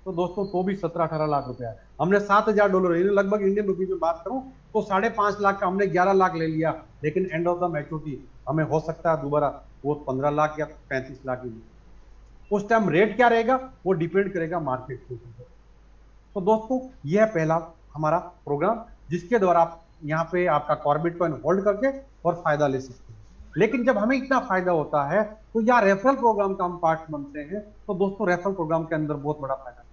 तो दोस्तों तो भी 17-18 लाख रुपया है। हमने $7,000 लगभग इंडियन रुपीज में बात करूं तो 5.5 लाख का हमने 11 लाख ले लिया, लेकिन एंड ऑफ द मैच्योरिटी हमें हो सकता है दोबारा वो 15 लाख या 35 लाख ही। उस टाइम रेट क्या रहेगा वो डिपेंड करेगा मार्केट के ऊपर। तो दोस्तों यह पहला हमारा प्रोग्राम, जिसके द्वारा आप यहाँ पे आपका कॉर्बिट कॉइन होल्ड करके और फायदा ले सकते हैं। लेकिन जब हमें इतना फायदा होता है तो या रेफरल प्रोग्राम का हम पार्ट बनते हैं, तो दोस्तों रेफरल प्रोग्राम के अंदर बहुत बड़ा फायदा,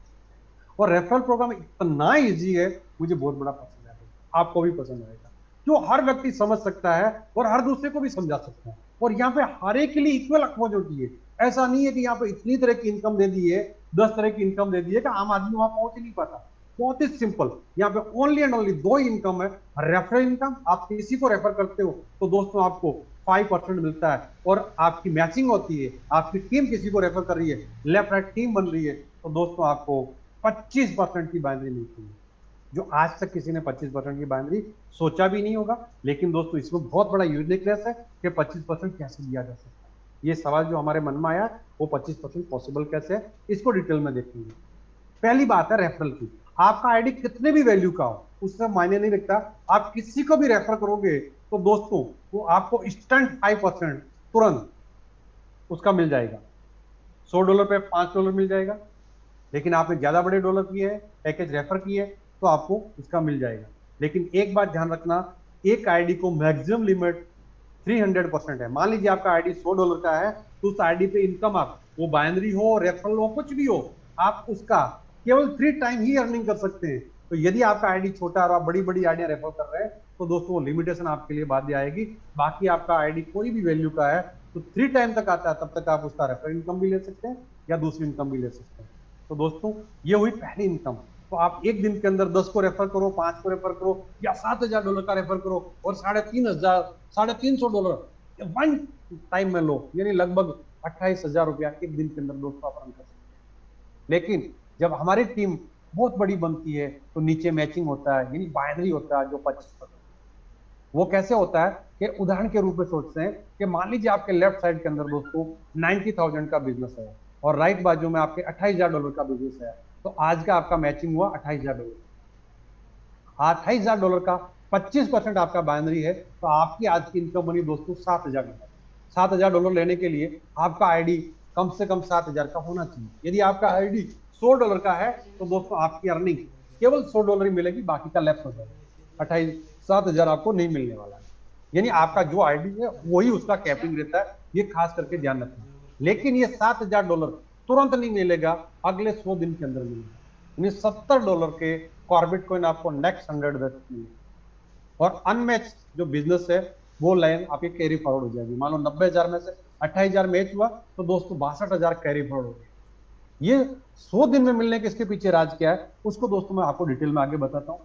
और रेफरल प्रोग्राम इतना इजी है, मुझे बहुत बड़ा पसंद है, आपको भी पसंद आएगा, जो हर व्यक्ति समझ सकता है और हर दूसरे को भी समझा सकता है। और यहाँ पे हर एक के लिए इक्वल अपॉर्चुनिटी है। ऐसा नहीं है कि यहाँ पे इतनी तरह की इनकम दे दी है 10 तरह की इनकम दे दी है कि आम आदमी वहां पहुंच ही नहीं पाता। बहुत ही सिंपल, यहाँ पे ओनली एंड ओनली दो इनकम है। रेफरल इनकम, आप किसी को रेफर करते हो तो दोस्तों आपको 5% मिलता है, और आपकी मैचिंग होती है, आपकी टीम किसी को रेफर कर रही है, लेफ्ट राइट टीम बन रही है, तो दोस्तों आपको 25% की बाइनरी मिलती है, जो आज तक किसी ने 25% की बाइनरी सोचा भी नहीं होगा। लेकिन दोस्तों इसमें बहुत बड़ा यूनिकनेस है कि 25% कैसे दिया जा सकता है। ये सवाल जो हमारे मन में आया, वो 25% पॉसिबल कैसे है, इसको डिटेल में देखेंगे। पहली बात है रेफरल की। आपका आईडी कितने भी वैल्यू का हो, उससे मायने नहीं रखता, आप किसी को भी रेफर करोगे तो दोस्तों वो आपको इंस्टेंट 5% तुरंत उसका मिल जाएगा। $100 पे $5 मिल जाएगा। लेकिन आपने ज्यादा बड़े डॉलर किए हैं, पैकेज रेफर किए, तो आपको उसका मिल जाएगा। लेकिन एक बात ध्यान रखना, एक आईडी को मैक्सिमम लिमिट 300% है। मान लीजिए आपका आईडी $100 का है, तो उस आईडी पे इनकम आप, वो बाइनरी हो, रेफरल हो, कुछ भी हो, आप उसका केवल 3 टाइम ही अर्निंग कर सकते हैं। तो यदि आपका आईडी छोटा और आप बड़ी बड़ी आईडियां रेफर कर रहे हैं, तो दोस्तों वो लिमिटेशन आपके लिए बाध्य आएगी। बाकी आपका आईडी कोई भी वैल्यू का है, तो 3 टाइम तक आता है, तब तक आप उसका रेफर इनकम भी ले सकते हैं या दूसरी इनकम भी ले सकते हैं। तो दोस्तों ये हुई पहली इनकम। तो आप एक दिन के अंदर 10 को रेफर करो, 5 को रेफर करो, या $7,000 का रेफर करो, और $350 वन टाइम में लो, यानी लगभग ₹28,000 एक दिन के अंदर दोस्तों आप अर्न कर सकते हैं। लेकिन जब हमारी टीम बहुत बड़ी बनती है, तो नीचे मैचिंग होता है, यानी बाइनरी होता है जो 25%। वो कैसे होता है कि उदाहरण के रूप में सोचते हैं कि मान लीजिए आपके लेफ्ट साइड के अंदर दोस्तों 90,000 का बिजनेस है, और राइट बाजू में आपके $28,000 का बिजनेस है। तो आज का आपका मैचिंग हुआ $28,000। $28,000 का 25% आपका बाइनरी है, तो आपकी आज की इनकम बनी दोस्तों $7,000। $7,000 लेने के लिए आपका आईडी कम से कम 7,000 का होना चाहिए। यदि आपका आईडी $100 का है, तो दोस्तों आपकी अर्निंग केवल $100 ही मिलेगी, बाकी का लेफ्ट हो जाएगा। 7,000 आपको नहीं मिलने वाला है। यानी आपका जो आईडी है वही उसका कैपिंग रहता है, ये खास करके ध्यान रखना। लेकिन ये $7,000 तुरंत नहीं मिलेगा, अगले 100 दिन के अंदर मिलेगा। यानी $70 के कॉर्बेट कॉइन आपको नेक्स्ट 100 डेज मिलेगा। और अनमैच जो बिजनेस है, वो लाइन आपकी कैरी फॉरवर्ड हो जाएगी। मान लो 90,000 में से 28,000 मैच हुआ, तो दोस्तों 62,000 कैरी फॉरवर्ड हो गए। ये 100 दिन में मिलने के इसके पीछे राज क्या है, उसको दोस्तों मैं आपको डिटेल में आगे बताता हूँ।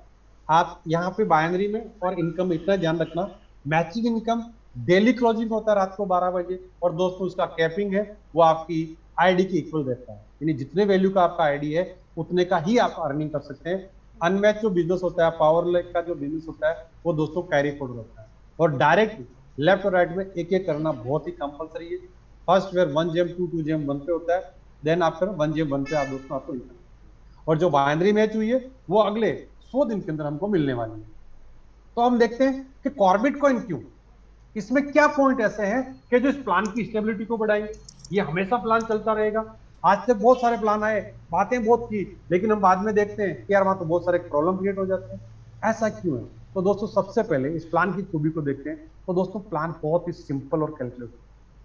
आप यहाँ पे बाइनरी में और इनकम में इतना ध्यान रखना, मैचिंग इनकम डेली क्लोजिंग होता है रात को 12 बजे, और दोस्तों उसका कैपिंग है वो आपकी आईडी की इक्वल रहता है, यानी जितने वैल्यू का आपका आईडी है उतने का ही आप अर्निंग कर सकते हैं। अनमैच जो बिजनेस होता है, पावर लेग का जो बिजनेस होता है, वो दोस्तों कैरी फॉरवर्ड होता है, और डायरेक्ट लेफ्ट और राइट में एक एक करना बहुत ही कंपलसरी है। फर्स्ट वेयर 1 जेम 2 जेम 1 पे होता है, देन आफ्टर 1 जेम 1 पे आप दोस्तों आपको इनकम, और जो बाइनरी मैच हुई है वो अगले 100 दिन के अंदर हमको मिलने वाली है। तो हम देखते हैं कि कॉर्बेट कॉइन क्यों, इसमें क्या पॉइंट ऐसे हैं कि जो इस प्लान की स्टेबिलिटी को बढ़ाएंगे। ये हमेशा प्लान चलता रहेगा। आज से बहुत सारे प्लान आए, बातें बहुत की, लेकिन हम बाद में देखते हैं कि यार वहां तो बहुत सारे प्रॉब्लम क्रिएट हो जाते हैं। ऐसा क्यों है? तो दोस्तों सबसे पहले इस प्लान की खूबी को देखते हैं। तो दोस्तों प्लान बहुत ही सिंपल और कैलकुलेट,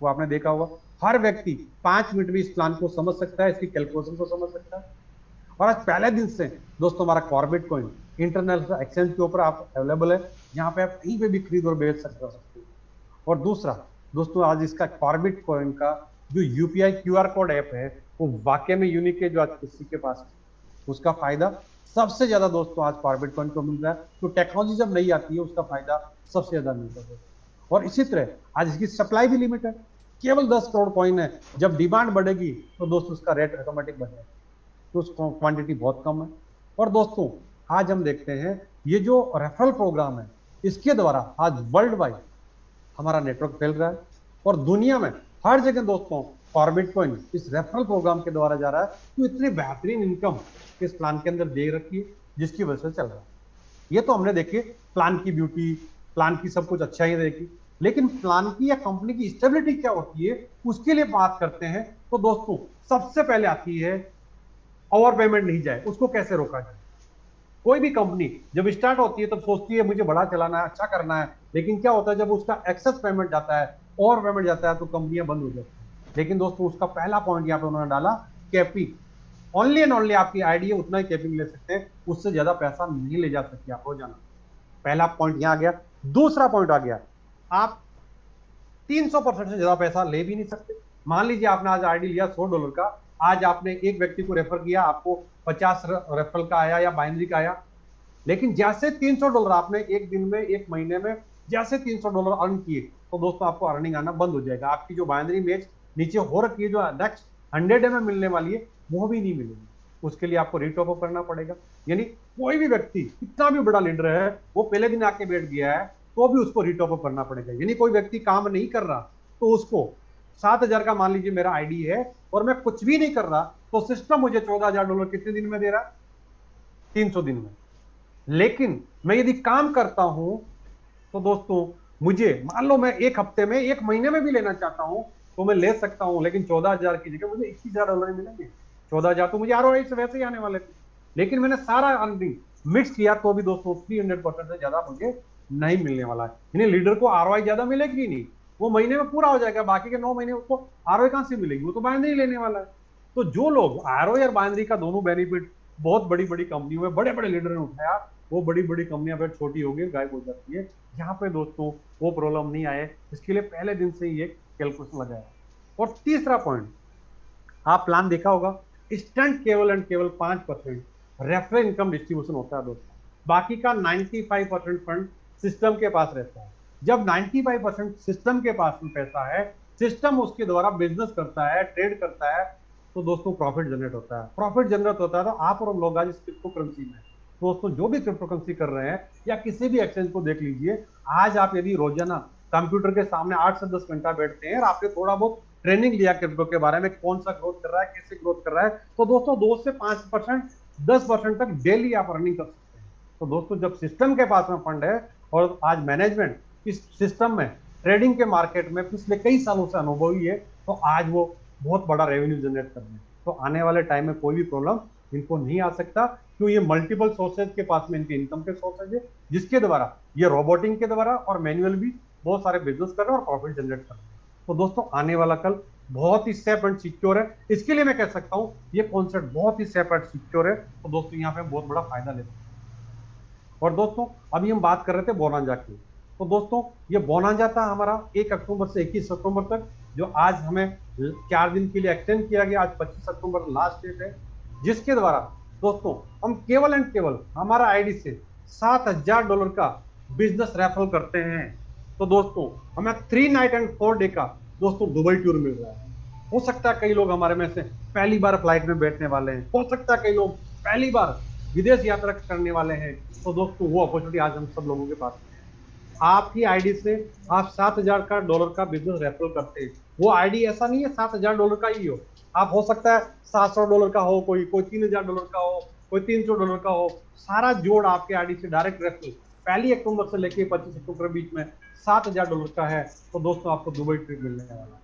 वो आपने देखा होगा, हर व्यक्ति 5 मिनट में इस प्लान को समझ सकता है, इसकी कैलकुलेशन को समझ सकता है। और आज पहले दिन से दोस्तों हमारा कॉर्बेट कॉइन इंटरनेशनल एक्सचेंज के ऊपर आप अवेलेबल है, जहां पे आप कहीं पे भी खरीद और बेच सकते हो। और दूसरा दोस्तों, आज इसका कॉर्बेट कॉइन का जो यूपीआई क्यूआर कोड ऐप है, वो वाकई में यूनिक है, जो आज किसी के पास है। उसका फायदा सबसे ज्यादा दोस्तों आज कॉर्बेट कॉइन को मिल रहा है। तो टेक्नोलॉजी जब नहीं आती है, उसका फायदा सबसे ज्यादा मिलता है। और इसी तरह आज इसकी सप्लाई भी लिमिट है, केवल 10 करोड़ कॉइन है। जब डिमांड बढ़ेगी तो दोस्तों उसका रेट ऑटोमेटिक बढ़ेगा, तो उसको क्वांटिटी बहुत कम है। और दोस्तों आज हम देखते हैं ये जो रेफरल प्रोग्राम है, इसके द्वारा आज वर्ल्ड वाइड हमारा नेटवर्क फैल रहा है, और दुनिया में हर जगह दोस्तों कॉर्बेट कॉइन इस रेफरल प्रोग्राम के द्वारा जा रहा है। तो इतनी बेहतरीन इनकम इस प्लान के अंदर दे रखी है, जिसकी वजह से चल रहा है। ये तो हमने देखिए प्लान की ब्यूटी, प्लान की सब कुछ अच्छा ही देखी, लेकिन प्लान की या कंपनी की स्टेबिलिटी क्या होती है, उसके लिए बात करते हैं। तो दोस्तों सबसे पहले आती है ओवर पेमेंट नहीं जाए, उसको कैसे रोका जाए। कोई भी कंपनी जब स्टार्ट होती है तब सोचती है मुझे बड़ा चलाना है, अच्छा करना है, लेकिन क्या होता है जब उसका एक्सेस पेमेंट जाता है, ओवर पेमेंट जाता है, तो कंपनियां बंद हो जाती है। लेकिन दोस्तों उसका पहला पॉइंट यहाँ पे उन्होंने डाला, कैपिंग। ओनली एंड ओनली आपकी आईडी है उतना ही कैपिंग ले सकते हैं, उससे ज्यादा पैसा नहीं ले जा सकते आप रोजाना। पहला पॉइंट यहाँ आ गया। दूसरा पॉइंट आ गया, आप 300% से ज्यादा पैसा ले भी नहीं सकते। मान लीजिए आपने आज आईडी लिया $100 का, आज आपने एक व्यक्ति को रेफर किया, आपको 50 रेफरल का आया या बाइनरी का आया, लेकिन जैसे $300 आपने एक दिन में, एक महीने में जैसे $300 अर्न किए, तो दोस्तों आपको अर्निंग आना बंद हो जाएगा। आपकी जो बाइनरी मैच नीचे हो रखी है, जो नेक्स्ट 100 में मिलने वाली है, वो भी नहीं मिलेगी। उसके लिए आपको रीटॉप अप करना पड़ेगा। यानी कोई भी व्यक्ति, कितना भी बड़ा लीडर है, वो पहले दिन आके बैठ गया है, तो भी उसको रीटॉप अप करना पड़ेगा। यानी कोई व्यक्ति काम नहीं कर रहा, तो उसको 7,000 का मान लीजिए मेरा आईडी है और मैं कुछ भी नहीं कर रहा, तो सिस्टम मुझे $14,000 कितने दिन में दे रहा है? 300 दिन में। लेकिन मैं यदि काम करता हूं, तो दोस्तों मुझे मान लो मैं एक हफ्ते में, एक महीने में भी लेना चाहता हूं, तो मैं ले सकता हूं, लेकिन 14,000 की जगह मुझे $21,000 मिलेंगे। 14,000 तो मुझे आरओआई से वैसे ही आने वाले थे, लेकिन मैंने सारा अर्निंग मिक्स किया, तो भी दोस्तों 300% से ज्यादा मुझे नहीं मिलने वाला है। यानी लीडर को आरओआई ज्यादा मिलेगी नहीं, वो महीने में पूरा हो जाएगा, बाकी के 9 महीने उसको आरओआई कहां से मिलेगी? वो तो बाइनरी लेने वाला है। तो जो लोग आरओआई और बाइनरी का दोनों बेनिफिट बहुत बड़ी बड़ी कंपनियों में बड़े बड़े लीडर ने उठाया, वो बड़ी बड़ी कंपनियां फिर छोटी हो गई, गायब हो जाती है। यहाँ पे दोस्तों वो प्रॉब्लम नहीं आए, इसके लिए पहले दिन से ही एक कैलकुलेशन लगाया। और तीसरा पॉइंट, आप प्लान देखा होगा, स्टंट केवल एंड केवल 5% रेफरल इनकम डिस्ट्रीब्यूशन होता है दोस्तों, बाकी का 95% फंड सिस्टम के पास रहता है। जब 95% सिस्टम के पास में पैसा है, सिस्टम उसके द्वारा बिजनेस करता है, ट्रेड करता है, तो दोस्तों प्रॉफिट जनरेट होता है। प्रॉफिट जनरेट होता है, तो आप और हम लोग आज इस क्रिप्टो करेंसी में, दोस्तों जो भी क्रिप्टो करेंसी कर रहे हैं या किसी भी एक्सचेंज को देख लीजिए, आज आप यदि रोजाना कंप्यूटर के सामने 8 से 10 घंटा बैठते हैं और आपने थोड़ा बहुत ट्रेनिंग लिया क्रिप्टो के बारे में, कौन सा ग्रोथ कर रहा है, कैसे ग्रोथ कर रहा है, तो दोस्तों 2 से 5%, 10% तक डेली आप अर्निंग कर सकते हैं। तो दोस्तों जब सिस्टम के पास में फंड है और आज मैनेजमेंट इस सिस्टम में, ट्रेडिंग के मार्केट में पिछले कई सालों से अनुभवी है, तो आज वो बहुत बड़ा रेवेन्यू जनरेट कर रहे हैं। तो आने वाले टाइम में कोई भी प्रॉब्लम इनको नहीं आ सकता, क्यों? ये मल्टीपल सोर्सेज के पास में इनके इनकम के सोर्सेज है, जिसके द्वारा ये रोबोटिंग के द्वारा और मैनुअल भी बहुत सारे बिजनेस कर रहे हैं और प्रॉफिट जनरेट कर रहे हैं। तो दोस्तों आने वाला कल बहुत ही सेफ एंड सिक्योर है, इसके लिए मैं कह सकता हूं ये कॉन्सेप्ट बहुत ही सेफ एंड सिक्योर है। तो दोस्तों यहाँ पे बहुत बड़ा फायदा ले सकते हैं। और दोस्तों अभी हम बात कर रहे थे बोनांजा की, तो दोस्तों ये बोनांजा था हमारा 1 अक्टूबर से 21 सितंबर तक, जो आज हमें 4 दिन के लिए एक्सटेंड किया गया। आज 25 अक्टूबर लास्ट डेट है, जिसके द्वारा दोस्तों हम केवल एंड केवल हमारा आईडी से $7,000 का बिजनेस रेफरल करते हैं, तो दोस्तों हमें 3 नाइट एंड 4 डे का दोस्तों दुबई टूर मिल रहा है। हो सकता है कई लोग हमारे में से पहली बार फ्लाइट में बैठने वाले हैं, हो सकता है कई लोग पहली बार विदेश यात्रा करने वाले हैं, तो दोस्तों वो अपॉर्चुनिटी आज हम सब लोगों के पास है। आपकी आईडी से आप $7,000 का बिजनेस रेफरल करते हैं। वो आईडी ऐसा नहीं है $7,000 का ही हो, आप हो सकता है $700 का हो, कोई $3,000 का हो, कोई $300 का हो, सारा जोड़ आपके आईडी से डायरेक्ट रेफरल 1 अक्टूबर से लेके 25 अक्टूबर के बीच में $7,000 का है, तो दोस्तों आपको दुबई ट्रिप मिलने वाला है।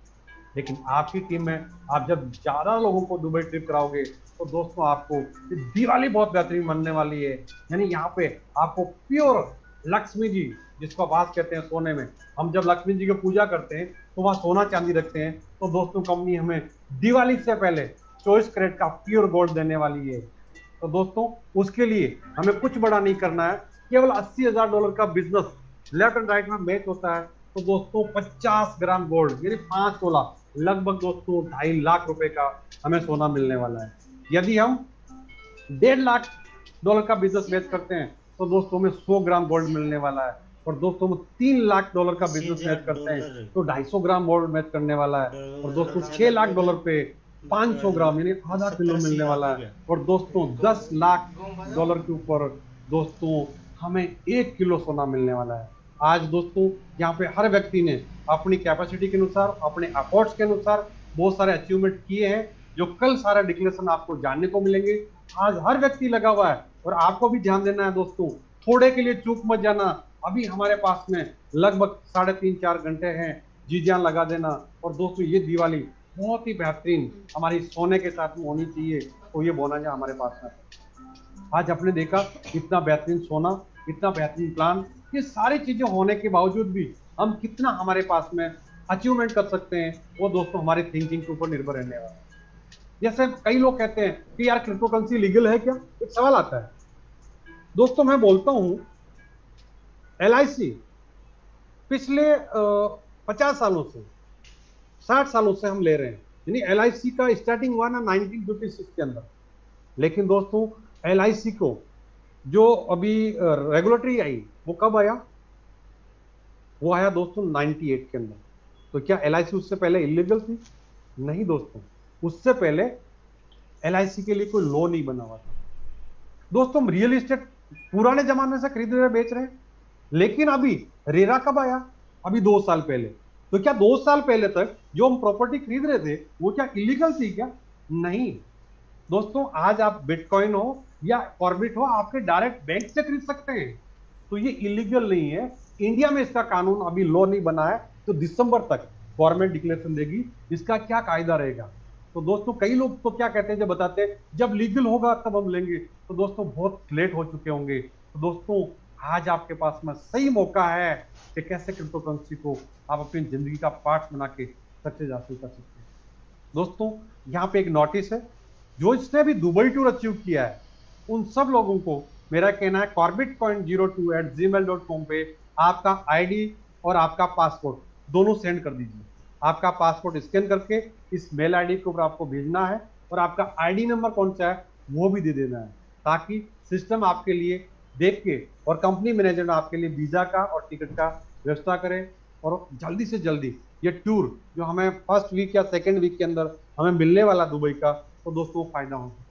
लेकिन आपकी टीम में आप जब ज्यादा लोगों को दुबई ट्रिप कराओगे, तो दोस्तों आपको दिवाली बहुत बेहतरीन बनने वाली है। यानी यहाँ पे आपको प्योर लक्ष्मी जी, जिसको आप कहते हैं सोने में, हम जब लक्ष्मी जी की पूजा करते हैं तो वहाँ सोना चांदी रखते हैं, तो दोस्तों कंपनी हमें दिवाली से पहले 24 कैरेट का प्योर गोल्ड देने वाली है। तो दोस्तों उसके लिए हमें कुछ बड़ा नहीं करना है, केवल $80,000 का बिजनेस लेफ्ट एंड राइट में मैच होता है, तो दोस्तों 50 ग्राम गोल्ड यानी 5 तोला, लगभग दोस्तों 2.5 लाख रुपए का हमें सोना मिलने वाला है। यदि हम $1.5 लाख का बिजनेस मैच करते हैं, तो दोस्तों में 100 ग्राम गोल्ड मिलने वाला है। और दोस्तों में $3 लाख का बिजनेस मैच करते हैं, तो 250 ग्राम गोल्ड मैच करने वाला है। और दोस्तों $6 लाख पे 500 ग्राम यानी आधा किलो मिलने वाला है। और दोस्तों $10 लाख के ऊपर दोस्तों हमें 1 किलो सोना मिलने वाला है। आज दोस्तों यहाँ पे हर व्यक्ति ने अपनी कैपेसिटी के अनुसार, अपने एफर्ट्स के अनुसार बहुत सारे अचीवमेंट किए हैं, जो कल सारा डिक्लेरेशन आपको जानने को मिलेंगे। आज हर व्यक्ति लगा हुआ है, और आपको भी ध्यान देना है दोस्तों, थोड़े के लिए चूक मत जाना। अभी हमारे पास में लगभग 3.5-4 घंटे हैं, जी जान लगा देना। और दोस्तों ये दिवाली बहुत ही बेहतरीन हमारी सोने के साथ में होनी चाहिए, तो ये बोनांजा हमारे पास में। आज आपने देखा इतना बेहतरीन सोना, इतना बेहतरीन प्लान, ये सारी चीजें होने के बावजूद भी हम कितना हमारे पास में अचीवमेंट कर सकते हैं, वो दोस्तों हमारी थिंकिंग के ऊपर निर्भर रहने वाला है। जैसे कई लोग कहते हैं कि यार क्रिप्टो करेंसी लीगल है क्या, एक सवाल आता है। दोस्तों मैं बोलता हूं LIC पिछले 50 सालों से, 60 सालों से हम ले रहे हैं, यानी LIC का स्टार्टिंग हुआ ना 1956 के अंदर। लेकिन दोस्तों LIC को जो अभी रेगुलेटरी आई वो कब आया? वो आया दोस्तों 98 के अंदर। तो क्या LIC उससे पहले इलीगल थी? नहीं दोस्तों, उससे पहले LIC के लिए कोई लॉ नहीं बना हुआ था। दोस्तों हम रियल एस्टेट पुराने जमाने से खरीद रहे बेच रहे हैं, लेकिन अभी रेरा कब आया? अभी 2 साल पहले। तो क्या 2 साल पहले तक जो हम प्रॉपर्टी खरीद रहे थे वो क्या इलीगल थी क्या? नहीं दोस्तों, आज आप बिटकॉइन हो या कॉर्बिट हो, आपके डायरेक्ट बैंक से खरीद सकते हैं। तो ये इलीगल नहीं है। इंडिया में इसका कानून अभी लॉ नहीं बना है, तो दिसंबर तक गवर्नमेंट डिक्लेरेशन देगी इसका क्या कायदा रहेगा। तो दोस्तों कई लोग तो क्या कहते हैं, जब बताते हैं जब लीगल होगा तब हम लेंगे, तो दोस्तों बहुत लेट हो चुके होंगे। तो दोस्तों आज आपके पास में सही मौका है कि कैसे क्रिप्टो करेंसी को आप अपनी जिंदगी का पार्ट बना के सक्सेस हासिल कर सकते हैं। दोस्तों यहाँ पे एक नोटिस है, जो इसने भी दुबई टूर अचीव किया है उन सब लोगों को मेरा कहना है corbitcoin02@gmail.com पे आपका आईडी और आपका पासपोर्ट दोनों सेंड कर दीजिए। आपका पासपोर्ट स्कैन करके इस मेल आईडी के ऊपर आपको भेजना है, और आपका आईडी नंबर कौन सा है वो भी दे देना है, ताकि सिस्टम आपके लिए देख के और कंपनी मैनेजर आपके लिए वीजा का और टिकट का व्यवस्था करे, और जल्दी से जल्दी ये टूर जो हमें फर्स्ट वीक या सेकेंड वीक के अंदर हमें मिलने वाला दुबई का, तो दोस्तों फायदा हो सकता है।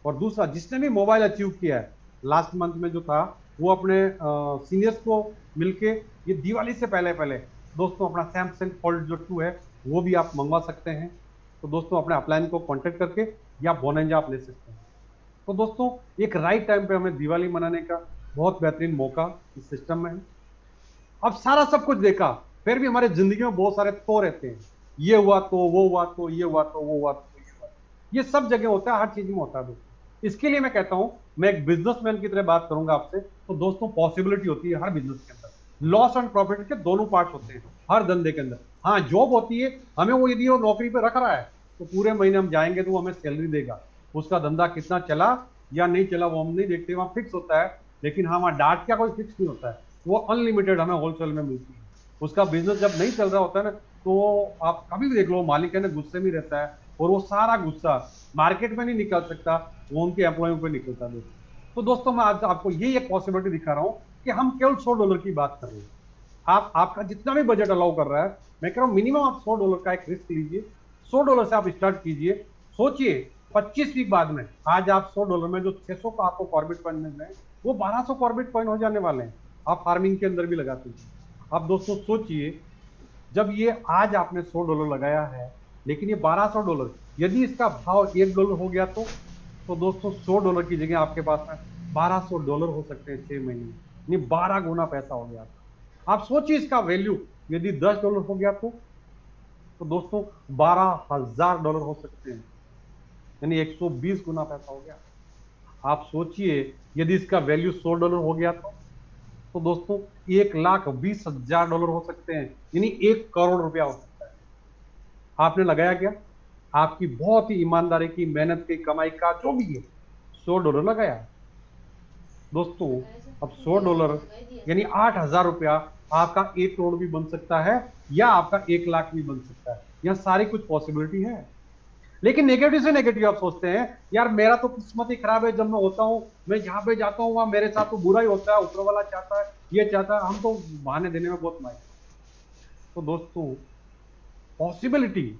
और दूसरा, जिसने भी मोबाइल अचीव किया है लास्ट मंथ में जो था, वो अपने सीनियर्स को मिलके ये दिवाली से पहले पहले दोस्तों अपना सैमसंग फोल्ड जो 2 है वो भी आप मंगवा सकते हैं। तो दोस्तों अपने अपलाइन को कांटेक्ट करके या बोनंजा आप ले सकते हैं। तो दोस्तों एक राइट टाइम पे हमें दिवाली मनाने का बहुत बेहतरीन मौका इस सिस्टम में है। अब सारा सब कुछ देखा, फिर भी हमारे जिंदगी में बहुत सारे तो रहते हैं, ये हुआ तो वो हुआ तो ये हुआ तो वो हुआ तो ये हुआ, ये सब जगह होता है, हर चीज में होता है दोस्तों। इसके लिए मैं कहता हूं, मैं एक बिजनेसमैन की तरह बात करूंगा आपसे। तो दोस्तों पॉसिबिलिटी होती है हर बिजनेस के अंदर, लॉस एंड प्रॉफिट के दोनों पार्ट होते हैं हर धंधे के अंदर। हाँ जॉब होती है, हमें वो यदि वो नौकरी पे रख रहा है तो पूरे महीने हम जाएंगे तो वो हमें सैलरी देगा, उसका धंधा कितना चला या नहीं चला वो हम नहीं देखते, वहां फिक्स होता है। लेकिन हाँ वहां डांट क्या कोई फिक्स नहीं होता है, वो अनलिमिटेड हमें होलसेल में मिलती है। उसका बिजनेस जब नहीं चल रहा होता है ना, तो आप कभी भी देख लो मालिक है ना गुस्से में रहता है, और वो सारा गुस्सा मार्केट में नहीं निकल सकता, वो उनके एम्प्लॉयों पे निकलता है। तो दोस्तों मैं आज आपको ये एक पॉसिबिलिटी दिखा रहा हूँ कि हम केवल $100 की बात कर रहे हैं। आप आपका जितना भी बजट अलाउ कर रहा है, मैं कह रहा हूँ मिनिमम आप $100 का एक रिस्क लीजिए। $100 से आप स्टार्ट कीजिए। सोचिए 25 वीक बाद में आज आप $100 में जो 600 का आपको कॉर्बेट कॉइन मिल रहे हैं, वो 1200 कॉर्बेट कॉइन हो जाने वाले हैं। आप फार्मिंग के अंदर भी लगाते हैं। अब दोस्तों सोचिए, जब ये आज आपने $100 लगाया है, लेकिन ये $1200, यदि इसका भाव $1 हो गया तो दोस्तों $100 की जगह आपके पास में $1200 हो सकते हैं 6 महीने में, यानी 12 गुना पैसा हो गया। आप सोचिए इसका वैल्यू यदि $10 हो गया तो दोस्तों $12,000 हो सकते हैं, यानी 120 गुना पैसा हो गया। आप सोचिए यदि इसका वैल्यू $100 हो गया तो दोस्तों $1,20,000 हो सकते हैं, यानी 1 करोड़ रुपया हो सकता है। आपने लगाया क्या? आपकी बहुत ही ईमानदारी की मेहनत की कमाई का जो भी है $100 लगाया दोस्तों। अब $100 यानी 8,000 रुपया आपका 1 करोड़ भी बन सकता है, या आपका 1 लाख भी बन सकता है। यह सारी कुछ पॉसिबिलिटी है। लेकिन नेगेटिव से नेगेटिव आप सोचते हैं यार मेरा तो किस्मत ही खराब है, जब मैं होता हूँ मैं जहां पे जाता हूँ वहां मेरे साथ तो बुरा ही होता है, ऊपर वाला चाहता है ये चाहता है, हम तो बहाने देने में बहुत माहिर। तो दोस्तों पॉसिबिलिटी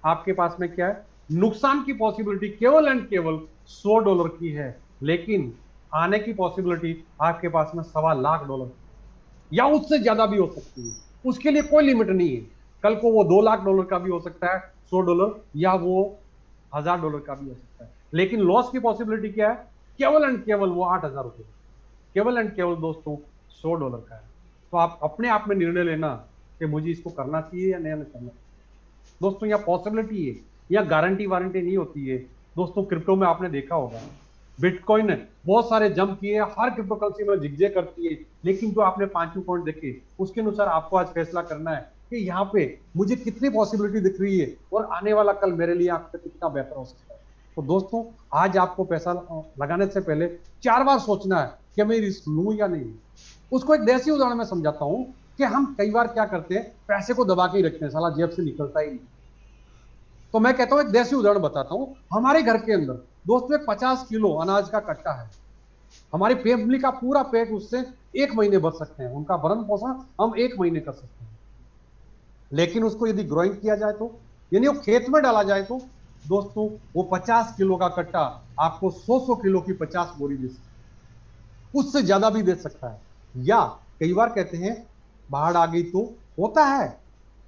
आपके पास में क्या है? नुकसान की पॉसिबिलिटी केवल एंड केवल $100 की है, लेकिन आने की पॉसिबिलिटी आपके पास में $1,25,000 या उससे ज्यादा भी हो सकती है। उसके लिए कोई लिमिट नहीं है। कल को वो $2,00,000 का भी हो सकता है $100, या वो $1,000 का भी हो सकता है। लेकिन लॉस की पॉसिबिलिटी क्या है? केवल एंड केवल वो $8,000, केवल एंड केवल दोस्तों $100 का है। तो आप अपने आप में निर्णय लेना कि मुझे इसको करना चाहिए या नहीं करना। दोस्तों यह पॉसिबिलिटी है, या गारंटी वारंटी नहीं होती है। दोस्तों क्रिप्टो में आपने देखा होगा बिटकॉइन बहुत सारे जंप किए, हर क्रिप्टो करेंसी में जिगजे करती है, लेकिन जो आपने 5 पॉइंट देखे उसके अनुसार आपको आज फैसला करना है कि यहाँ पे मुझे कितनी पॉसिबिलिटी दिख रही है और आने वाला कल मेरे लिए आपसे कितना बेहतर हो सकता है। तो दोस्तों आज आपको पैसा लगाने से पहले 4 बार सोचना है कि मैं रिस्क लूं या नहीं। उसको एक देसी उदाहरण में समझाता हूं कि हम कई बार क्या करते हैं, पैसे को दबा के ही रखते हैं, साला जेब से निकलता ही नहीं। तो मैं कहता हूं एक देसी उदाहरण बताता हूं। हमारे घर के अंदर दोस्तों एक 50 किलो अनाज का कट्टा है, हमारी फैमिली का पूरा पेट उससे 1 महीने बच सकते हैं, उनका भरण पोषण हम 1 महीने कर सकते हैं। लेकिन उसको यदि ग्रोइंग किया जाए तो, यानी वो खेत में डाला जाए तो दोस्तों वो 50 किलो का कट्टा आपको 100 किलो की 50 बोरी दे सकता है, उससे ज्यादा भी दे सकता है। या कई बार कहते हैं बाढ़ आ गई तो, होता है,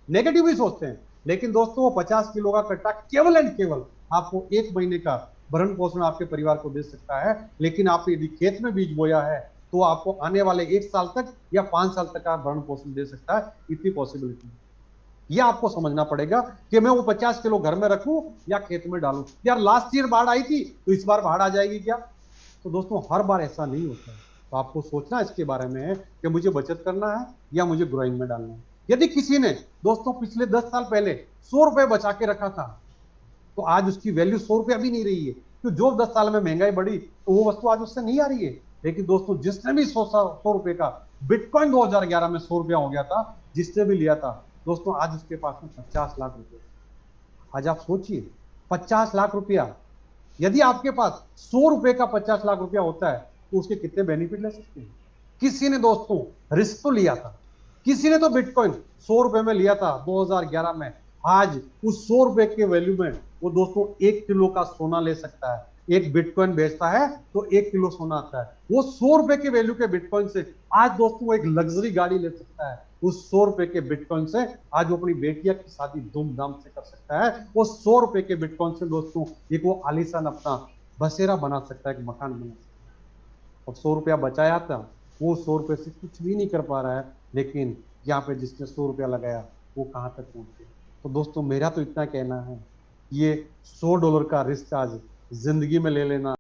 नेगेटिव ही सोचते हैं, लेकिन दोस्तों वो 50 किलो का कट्टा केवल एंड केवल आपको 1 महीने का भरण पोषण आपके परिवार को दे सकता है। लेकिन आपने यदि खेत में बीज बोया है तो आपको आने वाले 1 साल तक या 5 साल तक का भरण पोषण दे सकता है, इतनी पॉसिबिलिटी। यह आपको समझना पड़ेगा कि मैं वो 50 किलो घर में रखूं या खेत में डालूं। यार लास्ट ईयर बाढ़ आई थी तो इस बार बाढ़ आ जाएगी क्या? तो दोस्तों हर बार ऐसा नहीं होता है। तो आपको सोचना इसके बारे में है कि मुझे बचत करना है या मुझे ग्रोइंग में डालना है। यदि किसी ने दोस्तों पिछले 10 साल पहले 100 रुपए बचा के रखा था तो आज उसकी वैल्यू 100 रुपया भी नहीं रही है, तो जो 10 साल में महंगाई बढ़ी तो वो वस्तु आज उससे नहीं आ रही है। लेकिन दोस्तों जिसने भी 100 रुपए का बिटकॉइन 2011 में 100 रुपया हो गया था, जिसने भी लिया था दोस्तों, आज उसके पास में 50 लाख रुपए। आज आप सोचिए 50 लाख रुपया, यदि आपके पास 100 रुपए का 50 लाख रुपया होता है तो उसके कितने बेनिफिट ले सकते हैं। किसी ने दोस्तों रिस्क तो लिया था, किसी ने तो बिटकॉइन 100 रुपए में लिया था 2011 में, आज उस 100 रुपए के वैल्यू में वो दोस्तों 1 किलो का सोना ले सकता है। एक बिटकॉइन बेचता है तो 1 किलो सोना आता है। वो 100 रुपए के वैल्यू के बिटकॉइन से आज दोस्तों वो एक लग्जरी गाड़ी ले सकता है। उस 100 रुपए के बिटकॉइन से आज वो अपनी बेटिया की शादी धूमधाम से कर सकता है। वो 100 रुपए के बिटकॉइन से दोस्तों एक वो आलीशान अपना बसेरा बना सकता है, एक मकान बना सकता है। और 100 रुपया बचाया था, वो 100 रुपए से कुछ भी नहीं कर पा रहा है, लेकिन यहाँ पे जिसने 100 रुपया लगाया वो कहाँ तक पहुंच गया। तो दोस्तों मेरा तो इतना कहना है, ये $100 का रिस्क आज जिंदगी में ले लेना